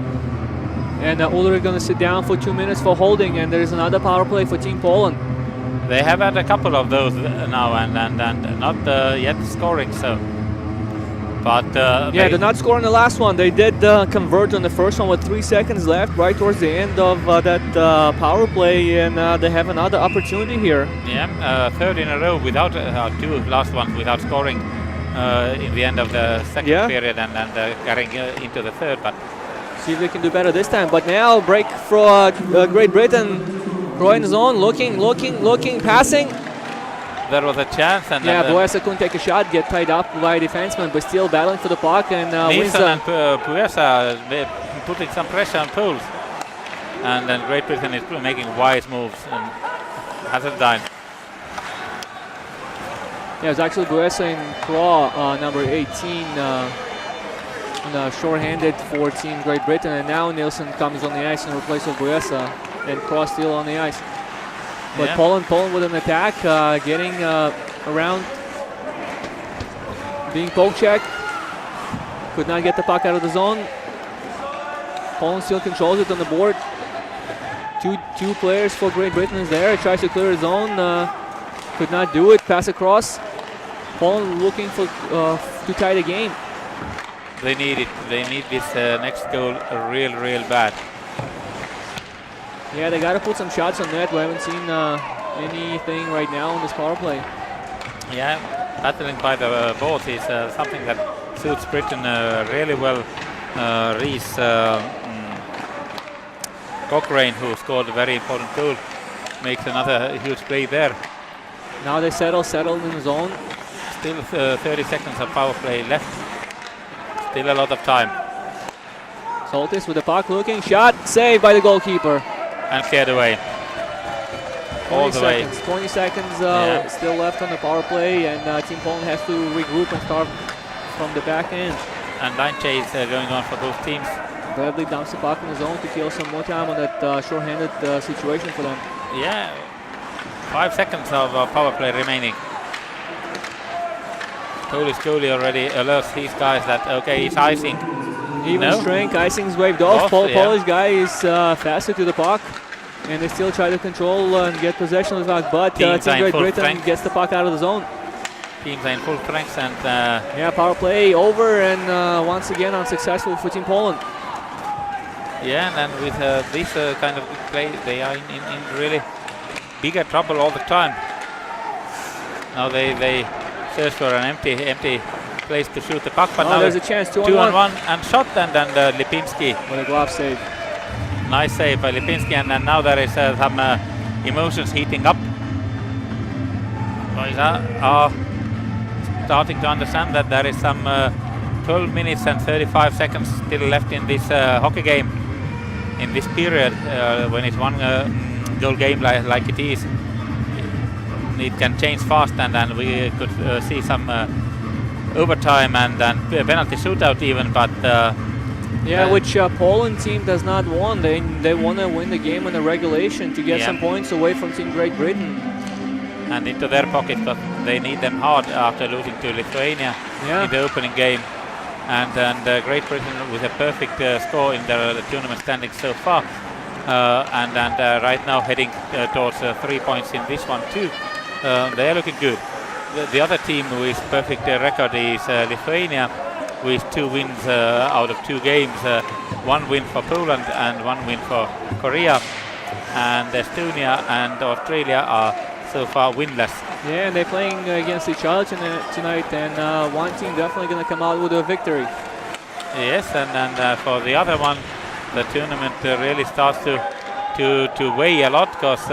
And Ulrich going to sit down for 2 minutes for holding, and there's another power play for Team Poland. They have had a couple of those now, and not yet scoring. So, but yeah, they're not scoring the last one. They did convert on the first one with 3 seconds left, right towards the end of that power play, and they have another opportunity here. Yeah, third in a row without two last ones without scoring in the end of the second period, and getting into the third. But see if they can do better this time. But now break for Great Britain. Roy in the zone, looking, passing. There was a chance, and Buesa couldn't take a shot, get tied up by a defenseman, but still battling for the puck, and wins and Buesa putting some pressure on Poles, and then Great Britain is making wise moves and hasn't done. Yeah, it's actually Buesa and Craw, number 18, short-handed for Team Great Britain, and now Nielsen comes on the ice in replace of Buesa, and Craw still on the ice. But Poland with an attack, getting around, being poke checked, could not get the puck out of the zone. Poland still controls it on the board. Two players for Great Britain is there, tries to clear his zone, could not do it, pass across. Poland looking for to tie the game. They need it. They need this next goal real bad. Yeah, they got to put some shots on net. We haven't seen anything right now on this power play. Yeah, battling by the boards is something that suits Britain really well. Reese Cochrane, who scored a very important goal, makes another huge play there. Now they settled in the zone. Still 30 seconds of power play left. Still a lot of time. Soltis with the puck, looking, shot, saved by the goalkeeper. And cleared away. All the way. 20 seconds still left on the power play, and Team Poland has to regroup and start from the back end. And line chase going on for both teams. Bradley dumps the puck in the zone to kill some more time on that short-handed situation for them. Yeah, 5 seconds of power play remaining. Polish goalie already alerts these guys that, okay, he's icing. Even strength, icing's waved off. Polish guy is faster to the puck. And they still try to control and get possession of the puck, but Team Great Britain gets the puck out of the zone. Teams are in full strength and yeah, power play over and once again unsuccessful for Team Poland. Yeah, and then with this kind of play, they are in really bigger trouble all the time. Now they search for an empty place to shoot the puck, but now there's a chance, 2 on 1 and shot, and then Lipinski. What a glove save. Nice save by Lipinski, and then now there is some emotions heating up. Boys are starting to understand that there is some 12 minutes and 35 seconds still left in this hockey game. In this period, when it's one goal game like it is, it can change fast, and then we could see some overtime and then penalty shootout even, but which Poland team does not want. They want to win the game in the regulation to get some points away from Team Great Britain. And into their pocket, but they need them hard after losing to Lithuania in the opening game. And Great Britain with a perfect score in their tournament standings so far, and right now heading towards 3 points in this one too. They are looking good. The other team with perfect record is Lithuania, with 2 wins out of 2 games. 1 win for Poland and 1 win for Korea. And Estonia and Australia are so far winless. Yeah, and they're playing against each other tonight, and one team definitely going to come out with a victory. Yes, and for the other one, the tournament really starts to weigh a lot, because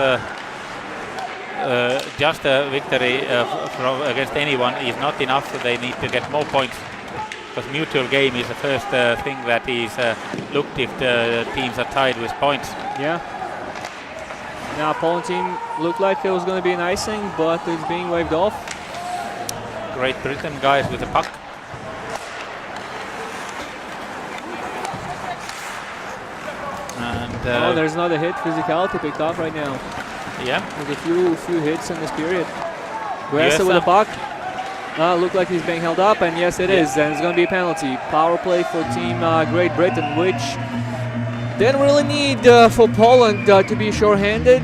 just a victory against anyone is not enough, so they need to get more points, because mutual game is the first thing that is looked if the teams are tied with points. Yeah. Now Poland team looked like it was going to be an icing, but it's being waved off. Great Britain guys with the puck. And there's another hit. Physicality picked up right now. Yeah. There's a few hits in this period. Guessa with the puck. Looked like he's being held up, and yes it is, and it's going to be a penalty. Power play for Team Great Britain, which didn't really need for Poland to be sure-handed.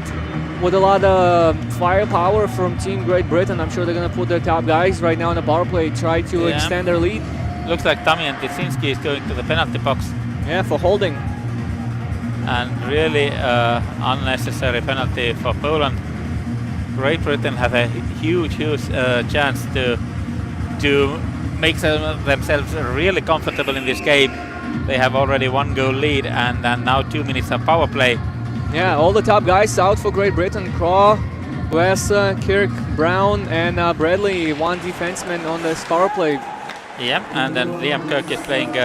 With a lot of firepower from Team Great Britain, I'm sure they're going to put their top guys right now in the power play, try to extend their lead. Looks like Damian Tysinski is going to the penalty box. Yeah, for holding. And really unnecessary penalty for Poland. Great Britain have a huge chance to make themselves really comfortable in this game. They have already 1 goal lead, and now 2 minutes of power play. Yeah, all the top guys out for Great Britain. Craw, Guessa, Kirk, Brown, and Bradley, 1 defenseman on this power play. Yeah, and then Liam Kirk is playing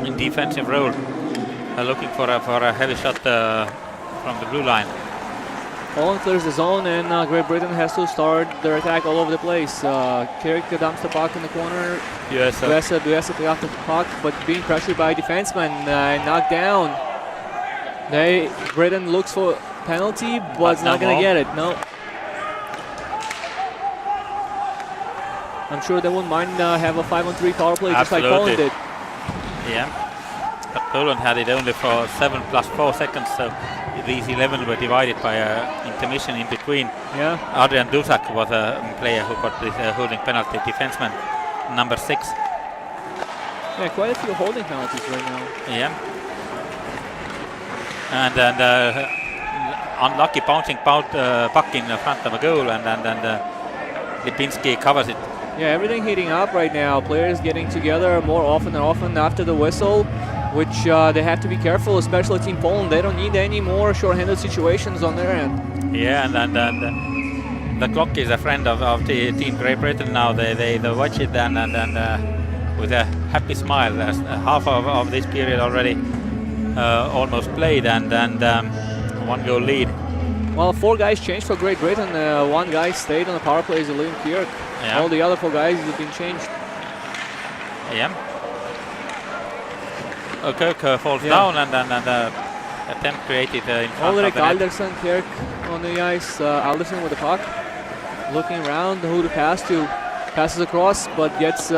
in defensive role, looking for a heavy shot from the blue line. Poland clears the zone, and Great Britain has to start their attack all over the place. Kirk dumps the puck in the corner. Guessa picked up the puck, but being pressured by a defenseman and knocked down. Britain looks for penalty, but it's not going to get it. No. I'm sure they wouldn't mind have a 5-on-3 power play just like Poland did. Yeah, but Poland had it only for 7 plus 4 seconds, so these 11 were divided by an intermission in between. Yeah. Adrian Dusak was a player who got this holding penalty, defenseman number 6. Yeah, quite a few holding penalties right now. Yeah. And unlucky bouncing puck in front of a goal, and Lipinski covers it. Yeah, everything heating up right now. Players getting together more often and often after the whistle, which they have to be careful, especially Team Poland. They don't need any more short-handed situations on their end. Yeah, and the clock is a friend of the Team Great Britain now. They watch it and with a happy smile. There's half of this period already almost played, and 1 goal lead. Well, 4 guys changed for Great Britain. 1 guy stayed on the power play, is Liam Kirk. Yeah. All the other 4 guys have been changed. Yeah. Kirk falls down, and attempt created in front Ulrik of the net. Alderson, Kirk on the ice. Alderson with the puck, looking around who to pass to. Passes across, but gets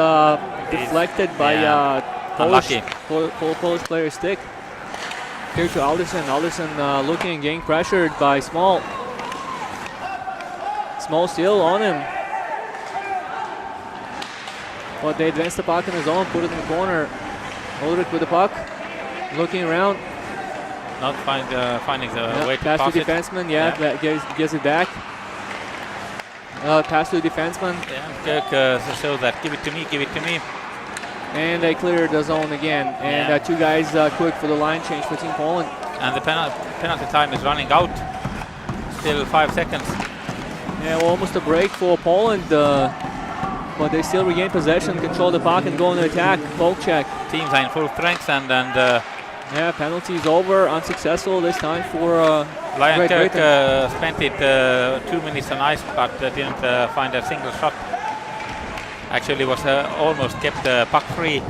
deflected by Polish player stick. Here to Alderson. Alderson looking and getting pressured by Small. Small still on him. But they advance the puck in his own, put it in the corner. Ulrich with the puck, looking around. Not finding the way to pass pass to it. defenseman, gets it back. Pass to defenseman. Yeah, Kirk shows that give it to me. And they clear the zone again. And two guys quick for the line change for Team Poland. And the penalty time is running out. Still 5 seconds. Yeah, well, almost a break for Poland. But they still regain possession, control the puck, and go on the attack. Poke check. Teams are in full strength and yeah, penalty is over. Unsuccessful this time for Lion Great Kirk Britain. spent it 2 minutes on ice, but didn't find a single shot. Actually, was almost kept puck free.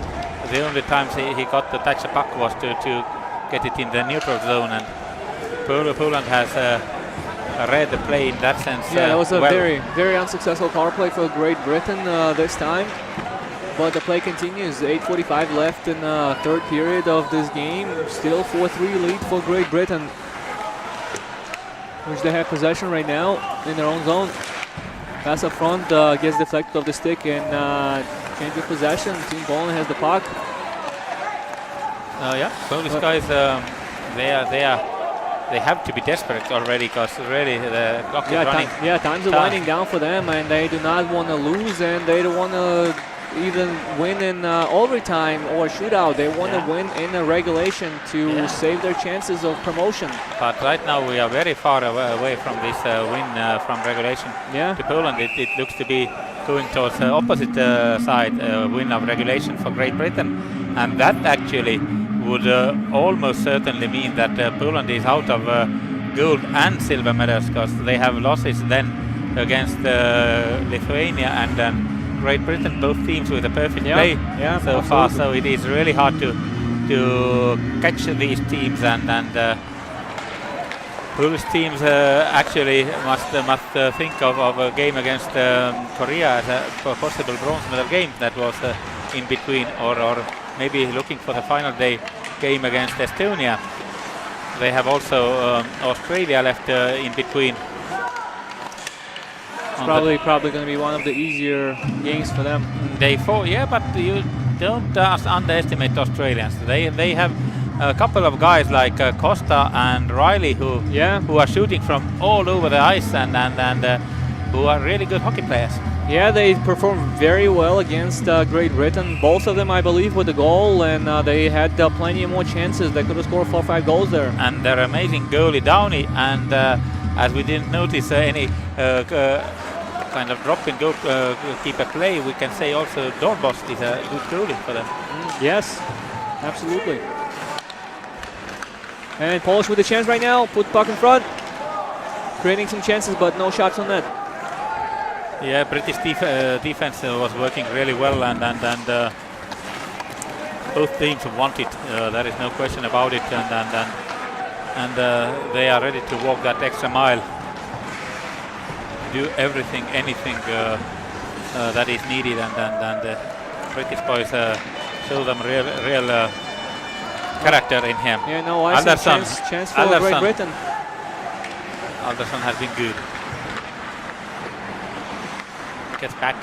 The only times he got to touch the puck was to get it in the neutral zone, and Poland has read the play in that sense. Yeah, that was a well. very unsuccessful power play for Great Britain this time. But the play continues. 8:45 left in the third period of this game. Still 4-3 lead for Great Britain, which they have possession right now in their own zone. Pass up front gets deflected off the stick and change of possession. Team Poland has the puck. Yeah, Polish guys, they have to be desperate already because really the clock is running. Times are winding down for them, and they do not want to lose, and they don't want to even win in overtime or shootout. They want to win in a regulation to save their chances of promotion. But right now we are very far away from this win from regulation to Poland. It looks to be going towards the opposite side, win of regulation for Great Britain, and that actually would almost certainly mean that Poland is out of gold and silver medals because they have losses then against Lithuania and then Great Britain, both teams with a perfect play so far. So it is really hard to catch these teams, and Polish teams actually must think of a game against Korea as a possible bronze medal game that was in between, or maybe looking for the final day game against Estonia. They have also Australia left in between. It's probably going to be one of the easier games for them. Day 4, yeah, but you don't underestimate Australians. They have a couple of guys like Costa and Riley who are shooting from all over the ice and who are really good hockey players. Yeah, they performed very well against Great Britain. Both of them, I believe, with a goal, and they had plenty more chances. They could have scored 4 or 5 goals there. And their amazing goalie Downey, and as we didn't notice any kind of drop and goalkeeper play, we can say also Dorbost is a good goalie for them. Yes, absolutely. And Polish with a chance right now. Put puck in front, creating some chances, but no shots on net. Yeah, British defense was working really well, and both teams want it. There is no question about it, and they are ready to walk that extra mile, do everything, anything that is needed, and the British boys show them real character in him. Yeah, no, I see chance for Great Britain. Alderson has been good. Gets back.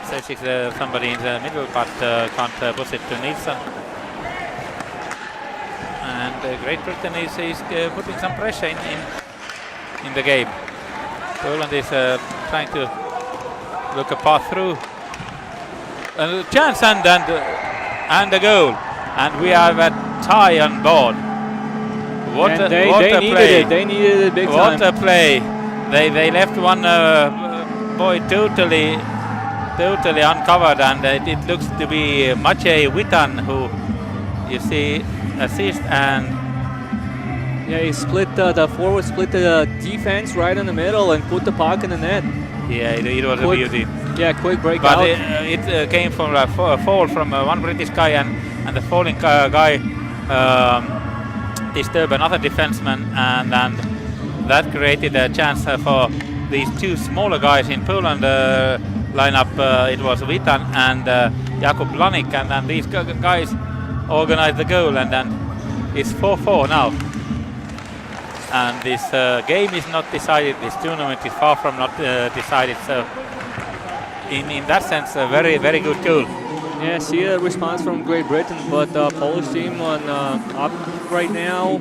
Says it's somebody in the middle, but can't push it to Nilsson. And Great Britain is putting some pressure in the game. Poland is trying to look a path through. A chance and a goal. And we have a tie on board. What a play! They needed it big time. What a play! They left one boy totally uncovered, and it looks to be Maciej Witan who you see assist, and he split the forward, split the defense right in the middle, and put the puck in the net. Yeah, it was a beauty. Yeah, quick break but out. It came from a fall from one British guy, and the falling guy disturbed another defenseman, and that created a chance for these two smaller guys in Poland lineup. It was Witan and Jakub Lanik, and these guys organized the goal, and It's 4-4 now. And this game is not decided, this tournament is far from not decided, so in that sense a very, very good goal. Yeah, see a response from Great Britain, but the Polish team on up right now.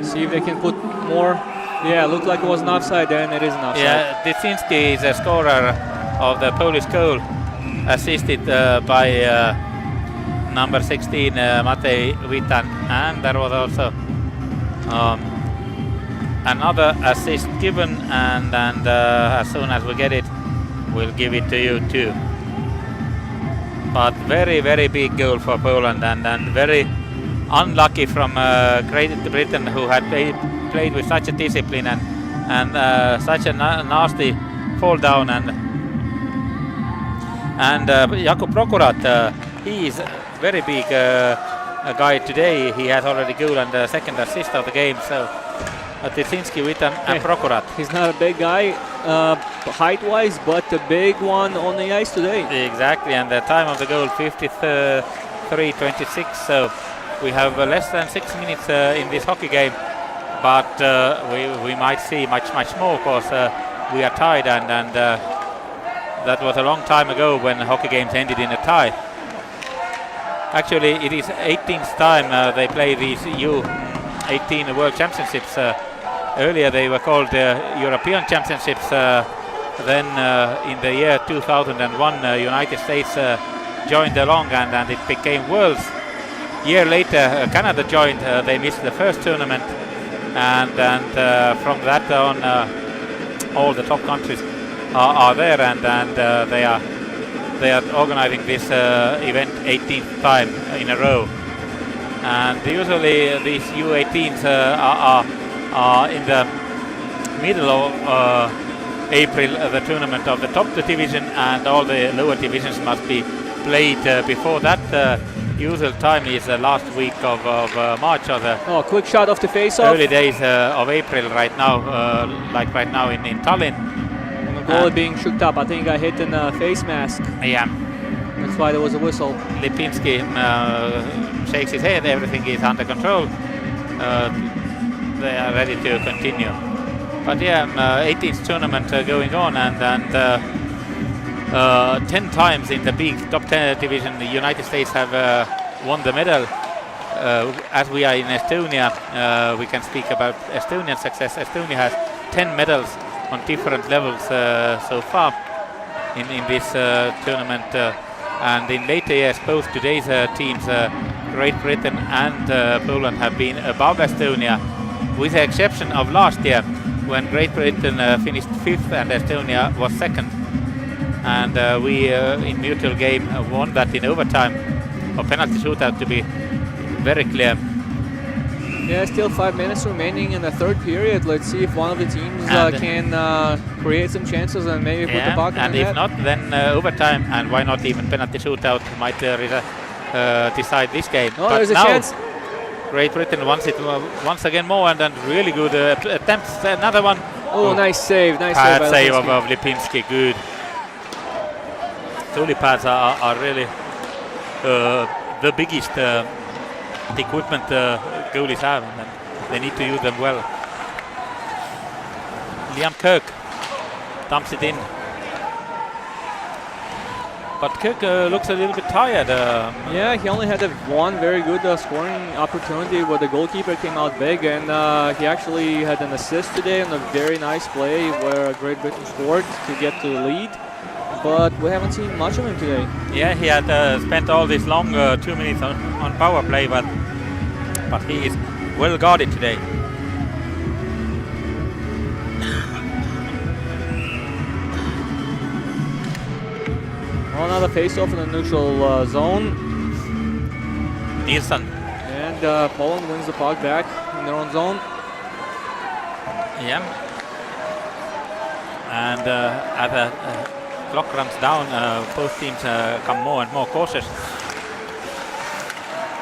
See if they can put more. Yeah, looked like it was an offside there, and it is an offside. Yeah, Dysinski is a scorer of the Polish goal, assisted by number 16 Matej Witan, and there was also another assist given, and as soon as we get it, we'll give it to you too. But very, very big goal for Poland, and very unlucky from Great Britain, who had played with such a discipline and such a nasty fall down. And Jakub Prokurat, he is very big guy today. He has already goal and the second assist of the game. So Dysinski, Witan and Prokurat. He's not a big guy height-wise, but a big one on the ice today. Exactly, and the time of the goal 53-26. So we have less than 6 minutes in this hockey game, but we might see much more, because we are tied, and that was a long time ago when hockey games ended in a tie. Actually, it is 18th time they play these U18 World Championships. Earlier they were called European Championships. Then in the year 2001, United States joined along, and it became Worlds. Year later, Canada joined. They missed the first tournament, and from that on, all the top countries are there, and they are organizing this event 18th time in a row. And usually these U18s are in the middle of April, the tournament of the top division, and all the lower divisions must be played before that. Usual time is the last week of March, or the quick shot off the face-off. Early days of April right now, like right now in Tallinn. And the goal being shook up. I think I hit in a face mask. Yeah. That's why there was a whistle. Lipinski shakes his head. Everything is under control. They are ready to continue. But yeah, 18th tournament going on, and 10 times in the big top 10 division, the United States have won the medal. As we are in Estonia, we can speak about Estonian success. Estonia has 10 medals on different levels so far in this tournament. And in later years, both today's teams, Great Britain and Poland, have been above Estonia, with the exception of last year, when Great Britain finished 5th and Estonia was 2nd. And we, in mutual game, won that in overtime, or penalty shootout to be very clear. Yeah, still 5 minutes remaining in the third period. Let's see if one of the teams can create some chances and maybe put the puck in and the if net. not, then overtime, and why not even penalty shootout might decide this game. Oh, but there's a now chance. Great Britain wants it once again more, and really good attempts. Another one. Oh, nice save. Nice Bad save save by of Lipinski. Good. Tulipads are really the biggest equipment goalies have, and they need to use them well. Liam Kirk dumps it in. But Kirk looks a little bit tired. Yeah, he only had one very good scoring opportunity where the goalkeeper came out big, and he actually had an assist today on a very nice play where Great Britain scored to get to the lead. But we haven't seen much of him today. Yeah, he had spent all this long 2 minutes on power play, but he is well guarded today. Another face-off in the neutral zone. Nielsen. And Poland wins the puck back in their own zone. Yeah. And as the clock runs down, both teams come more and more cautious.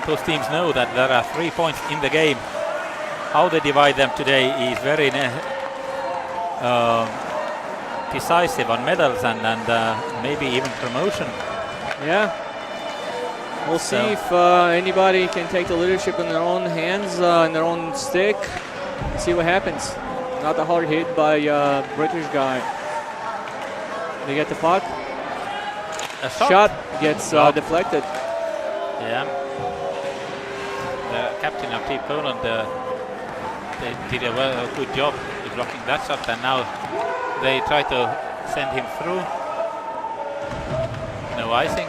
Both teams know that there are 3 points in the game. How they divide them today is very decisive on medals and maybe even promotion. Yeah. We'll see if anybody can take the leadership in their own hands, in their own stick. See what happens. Not a hard hit by British guy. They get the puck. A Shot gets deflected. Yeah. The captain of Team Poland they did a good job in blocking that shot, and now they try to send him through. No icing.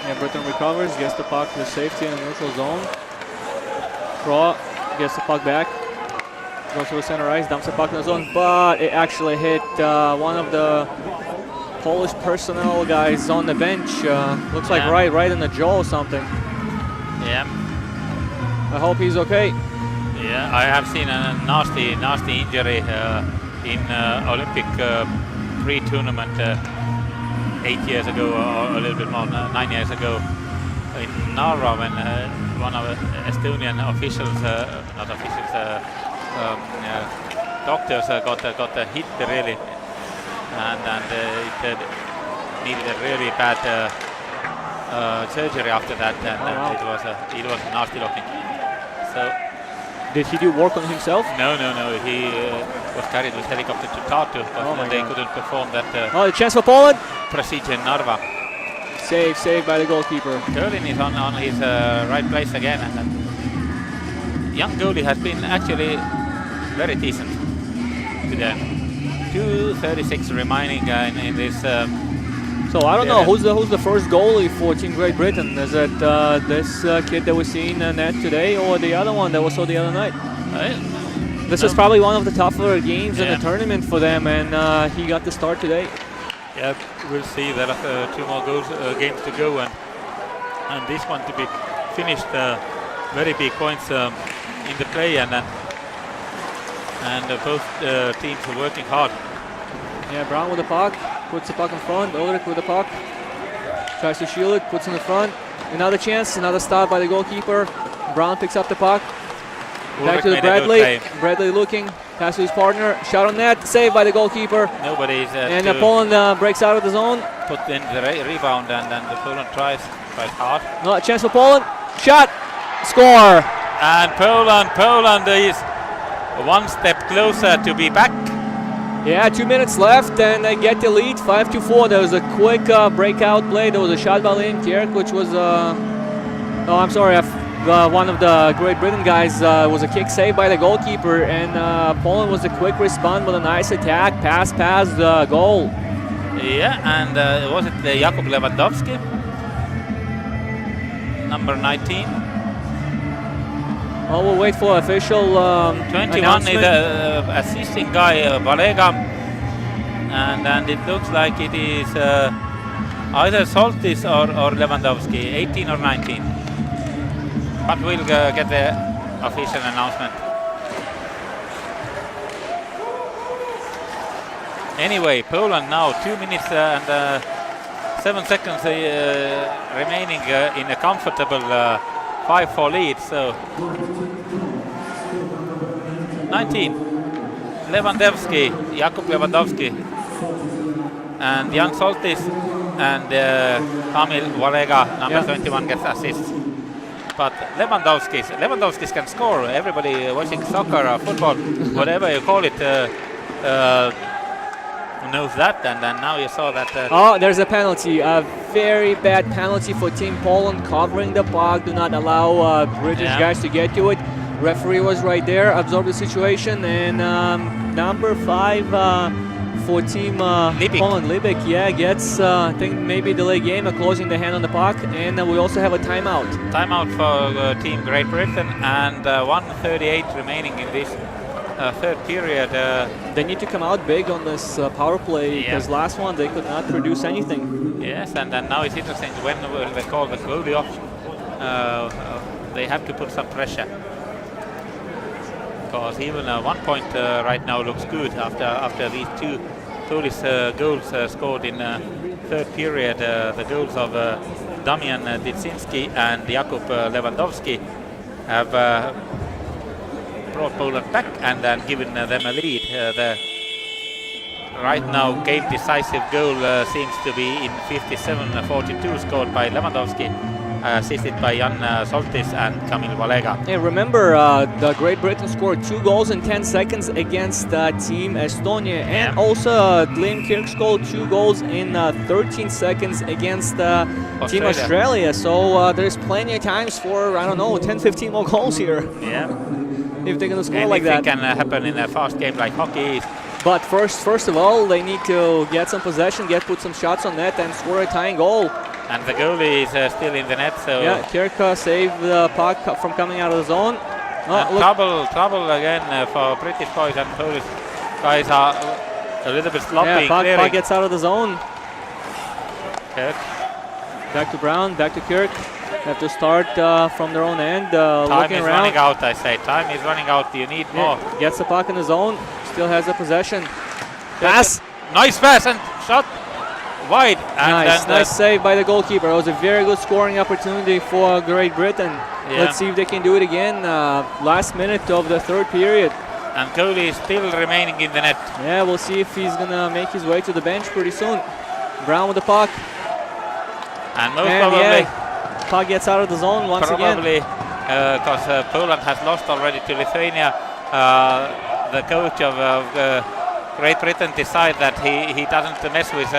Yeah, Britain recovers, gets the puck to safety in the neutral zone. Kraw gets the puck back. Goes to the center ice, dumps the puck in the zone, but it actually hit one of the Polish personnel guys on the bench. Looks like right in the jaw or something. Yeah. I hope he's okay. Yeah, I have seen a nasty injury in Olympic pre-tournament 8 years ago, or a little bit more, 9 years ago, in Narva, when one of Estonian officials, not officials, doctors got a hit really, and it needed a really bad surgery after that, and it was nasty looking. So. Did he do work on himself? No. He was carried with helicopter to Tartu, but they couldn't perform that the chance for Poland. procedure in Narva. Saved by the goalkeeper. Curlin is on his right place again, and young goalie has been actually very decent today. 2:36 remaining in this. So I don't know who's the first goalie for Team Great Britain. Is it this kid that we see in net today, or the other one that we saw the other night? This is probably one of the tougher games in the tournament for them, and he got the start today. Yeah, we'll see. There are 2 more games to go, and this one to be finished. Very big points in the play, and both teams are working hard. Yeah, Brown with the puck, puts the puck in front. Ulrich with the puck, tries to shield it, puts in the front. Another chance, another stop by the goalkeeper. Brown picks up the puck. Back to the Bradley. Bradley looking, pass to his partner. Shot on net, saved by the goalkeeper. Nobody's and Poland breaks out of the zone. Put in the rebound, and then the Poland tries hard. No, a chance for Poland. Shot, score. And Poland is one step closer to be back. Yeah, 2 minutes left, and they get the lead, 5-4. There was a quick breakout play. There was a shot by Liam Kierk, which was one of the Great Britain guys was a kick saved by the goalkeeper, and Poland was a quick response with a nice attack, pass, goal. Yeah, and was it Jakub Lewandowski, number 19? Well, we'll wait for official 21 is the assisting guy, Valega, and it looks like it is either Soltis or Lewandowski, 18 or 19. But we'll get the official announcement. Anyway, Poland now 2 minutes and 7 seconds remaining in a comfortable 5-4 lead. So 19, Lewandowski, Jakub Lewandowski, and Jan Soltis, and Kamil Valega, number 21, gets assists. But Lewandowski can score. Everybody watching soccer or football, whatever you call it, knows that. And then now you saw that. There's a penalty. A very bad penalty for Team Poland, covering the puck. Do not allow British guys to get to it. Referee was right there, absorbed the situation, and number 5 for Team Poland, Libik, gets I think maybe delay game, closing the hand on the puck, and we also have a timeout. Timeout for Team Great Britain, and 1:38 remaining in this third period. They need to come out big on this power play, because last one they could not produce anything. Yes, and then now it's interesting, when will they call the goalie off? They have to put some pressure, because even 1 point right now looks good after these 2 Polish goals scored in third period. The goals of Damian Ditsinski and Jakub Lewandowski have brought Poland back and then given them a lead. right now game decisive goal seems to be in 57-42 scored by Lewandowski, assisted by Jan Soltis and Kamil Valega. Hey, remember the Great Britain scored 2 goals in 10 seconds against Team Estonia, and also Glenn Kirk scored 2 goals in 13 seconds against Team Australia. So there's plenty of times for, I don't know, 10-15 more goals here. Yeah. If they're gonna score like that. Anything can happen in a fast game like hockey. But first of all, they need to get some possession, put some shots on net, and score a tying goal. And the goalie is still in the net, so yeah, Kirk saved the puck from coming out of the zone. Trouble again for British boys, and Polish guys are a little bit sloppy. Yeah, puck gets out of the zone. Kirk. Back to Brown, back to Kirk. Have to start from their own end. Time looking is around. running out, I say. Time is running out. You need more. Gets the puck in the zone. Still has the possession. Pass. Nice pass and shot wide. And nice save by the goalkeeper. It was a very good scoring opportunity for Great Britain. Yeah. Let's see if they can do it again. Last minute of the third period. And goalie is still remaining in the net. Yeah, we'll see if he's gonna make his way to the bench pretty soon. Brown with the puck. And most probably. Puck gets out of the zone once again. Probably because Poland has lost already to Lithuania. The coach of Great Britain decided that he doesn't mess with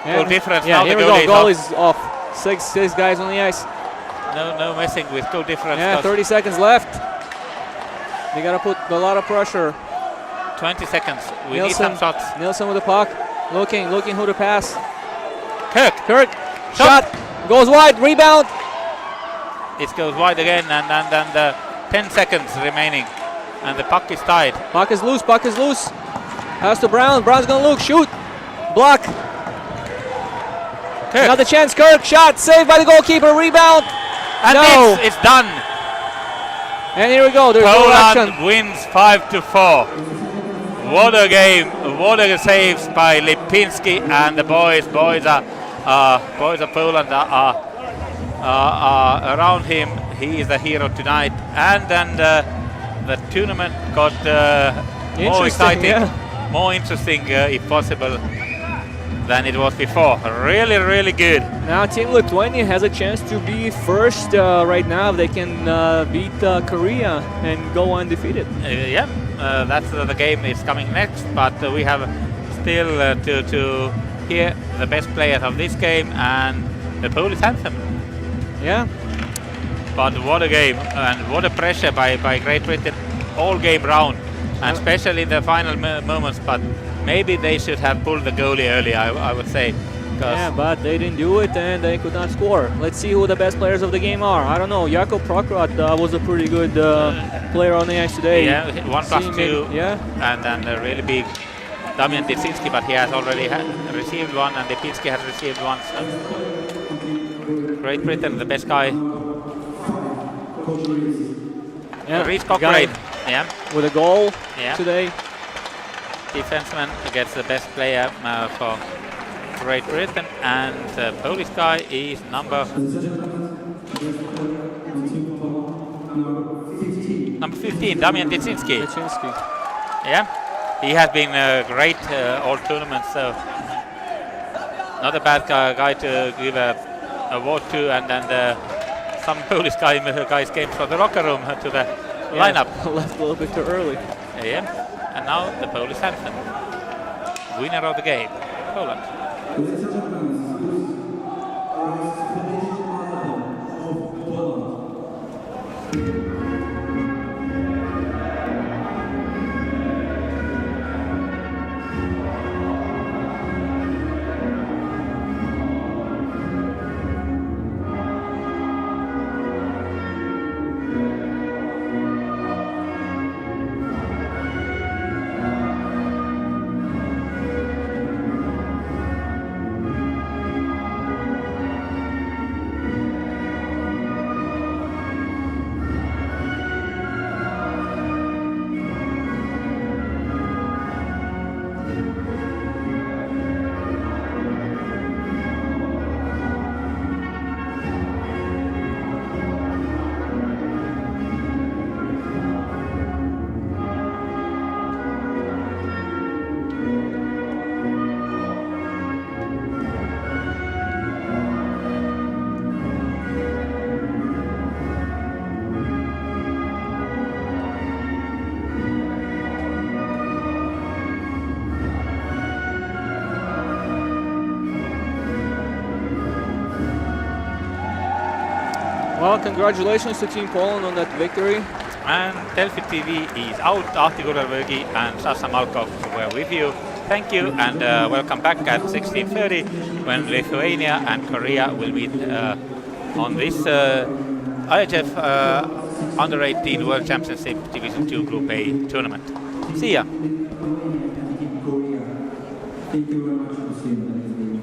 goal difference. Yeah, now here the we go. Goal is off. Six guys on the ice. No messing with goal difference. Yeah, 30 seconds left. They gotta put a lot of pressure. 20 seconds. We need some shots. Nilsson with the puck. Looking who to pass. Kirk. Shot. Goes wide. Rebound. It goes wide again, and 10 seconds remaining, and the puck is tied. Puck is loose. Pass to Brown. Brown's gonna look. Shoot. Block. Kirk. Another chance. Kirk. Shot. Saved by the goalkeeper. Rebound. And no. It's done. And here we go. There's Poland no action. wins 5-4. What a game! What a saves by Lipinski and the boys. Boys of Poland are around him. He is the hero tonight. And then the tournament got more exciting, more interesting, if possible, than it was before. Really good. Now Team Lithuania has a chance to be first right now. They can beat Korea and go undefeated. That's the game is coming next, but we have still to hear the best players of this game and the Polish anthem. Yeah. But what a game, and what a pressure by Great Britain all game round, and especially in the final moments. But maybe they should have pulled the goalie early, I would say. Yeah, but they didn't do it and they could not score. Let's see who the best players of the game are. I don't know. Jakub Prokrat was a pretty good player on the ice today. Yeah, 1+2. Yeah. And then really big Damian Dyczynski, but he has already received one, and Lipinski has received one. So Great Britain, the best guy. Yeah, Reece Cochrane. Yeah. With a goal today. Defenseman against the best player for Great Britain, and the Polish guy is number 15, Damian Dyczynski. Yeah, he has been great all tournaments, so not a bad guy to give a award to, and then some Polish guys came from the locker room to the lineup. Left a little bit too early. Yeah, and now the Polish anthem. Winner of the game, Poland. Ladies and gentlemen, our traditional anthem of Poland. Well, congratulations to Team Poland on that victory. And Delfi TV is out. Ahti Kurelvõgi and Sasa Malkov were with you. Thank you, and welcome back at 16:30 when Lithuania and Korea will meet on this IHF Under-18 World Championship Division 2 Group A tournament. See ya! Thank you very much for seeing that.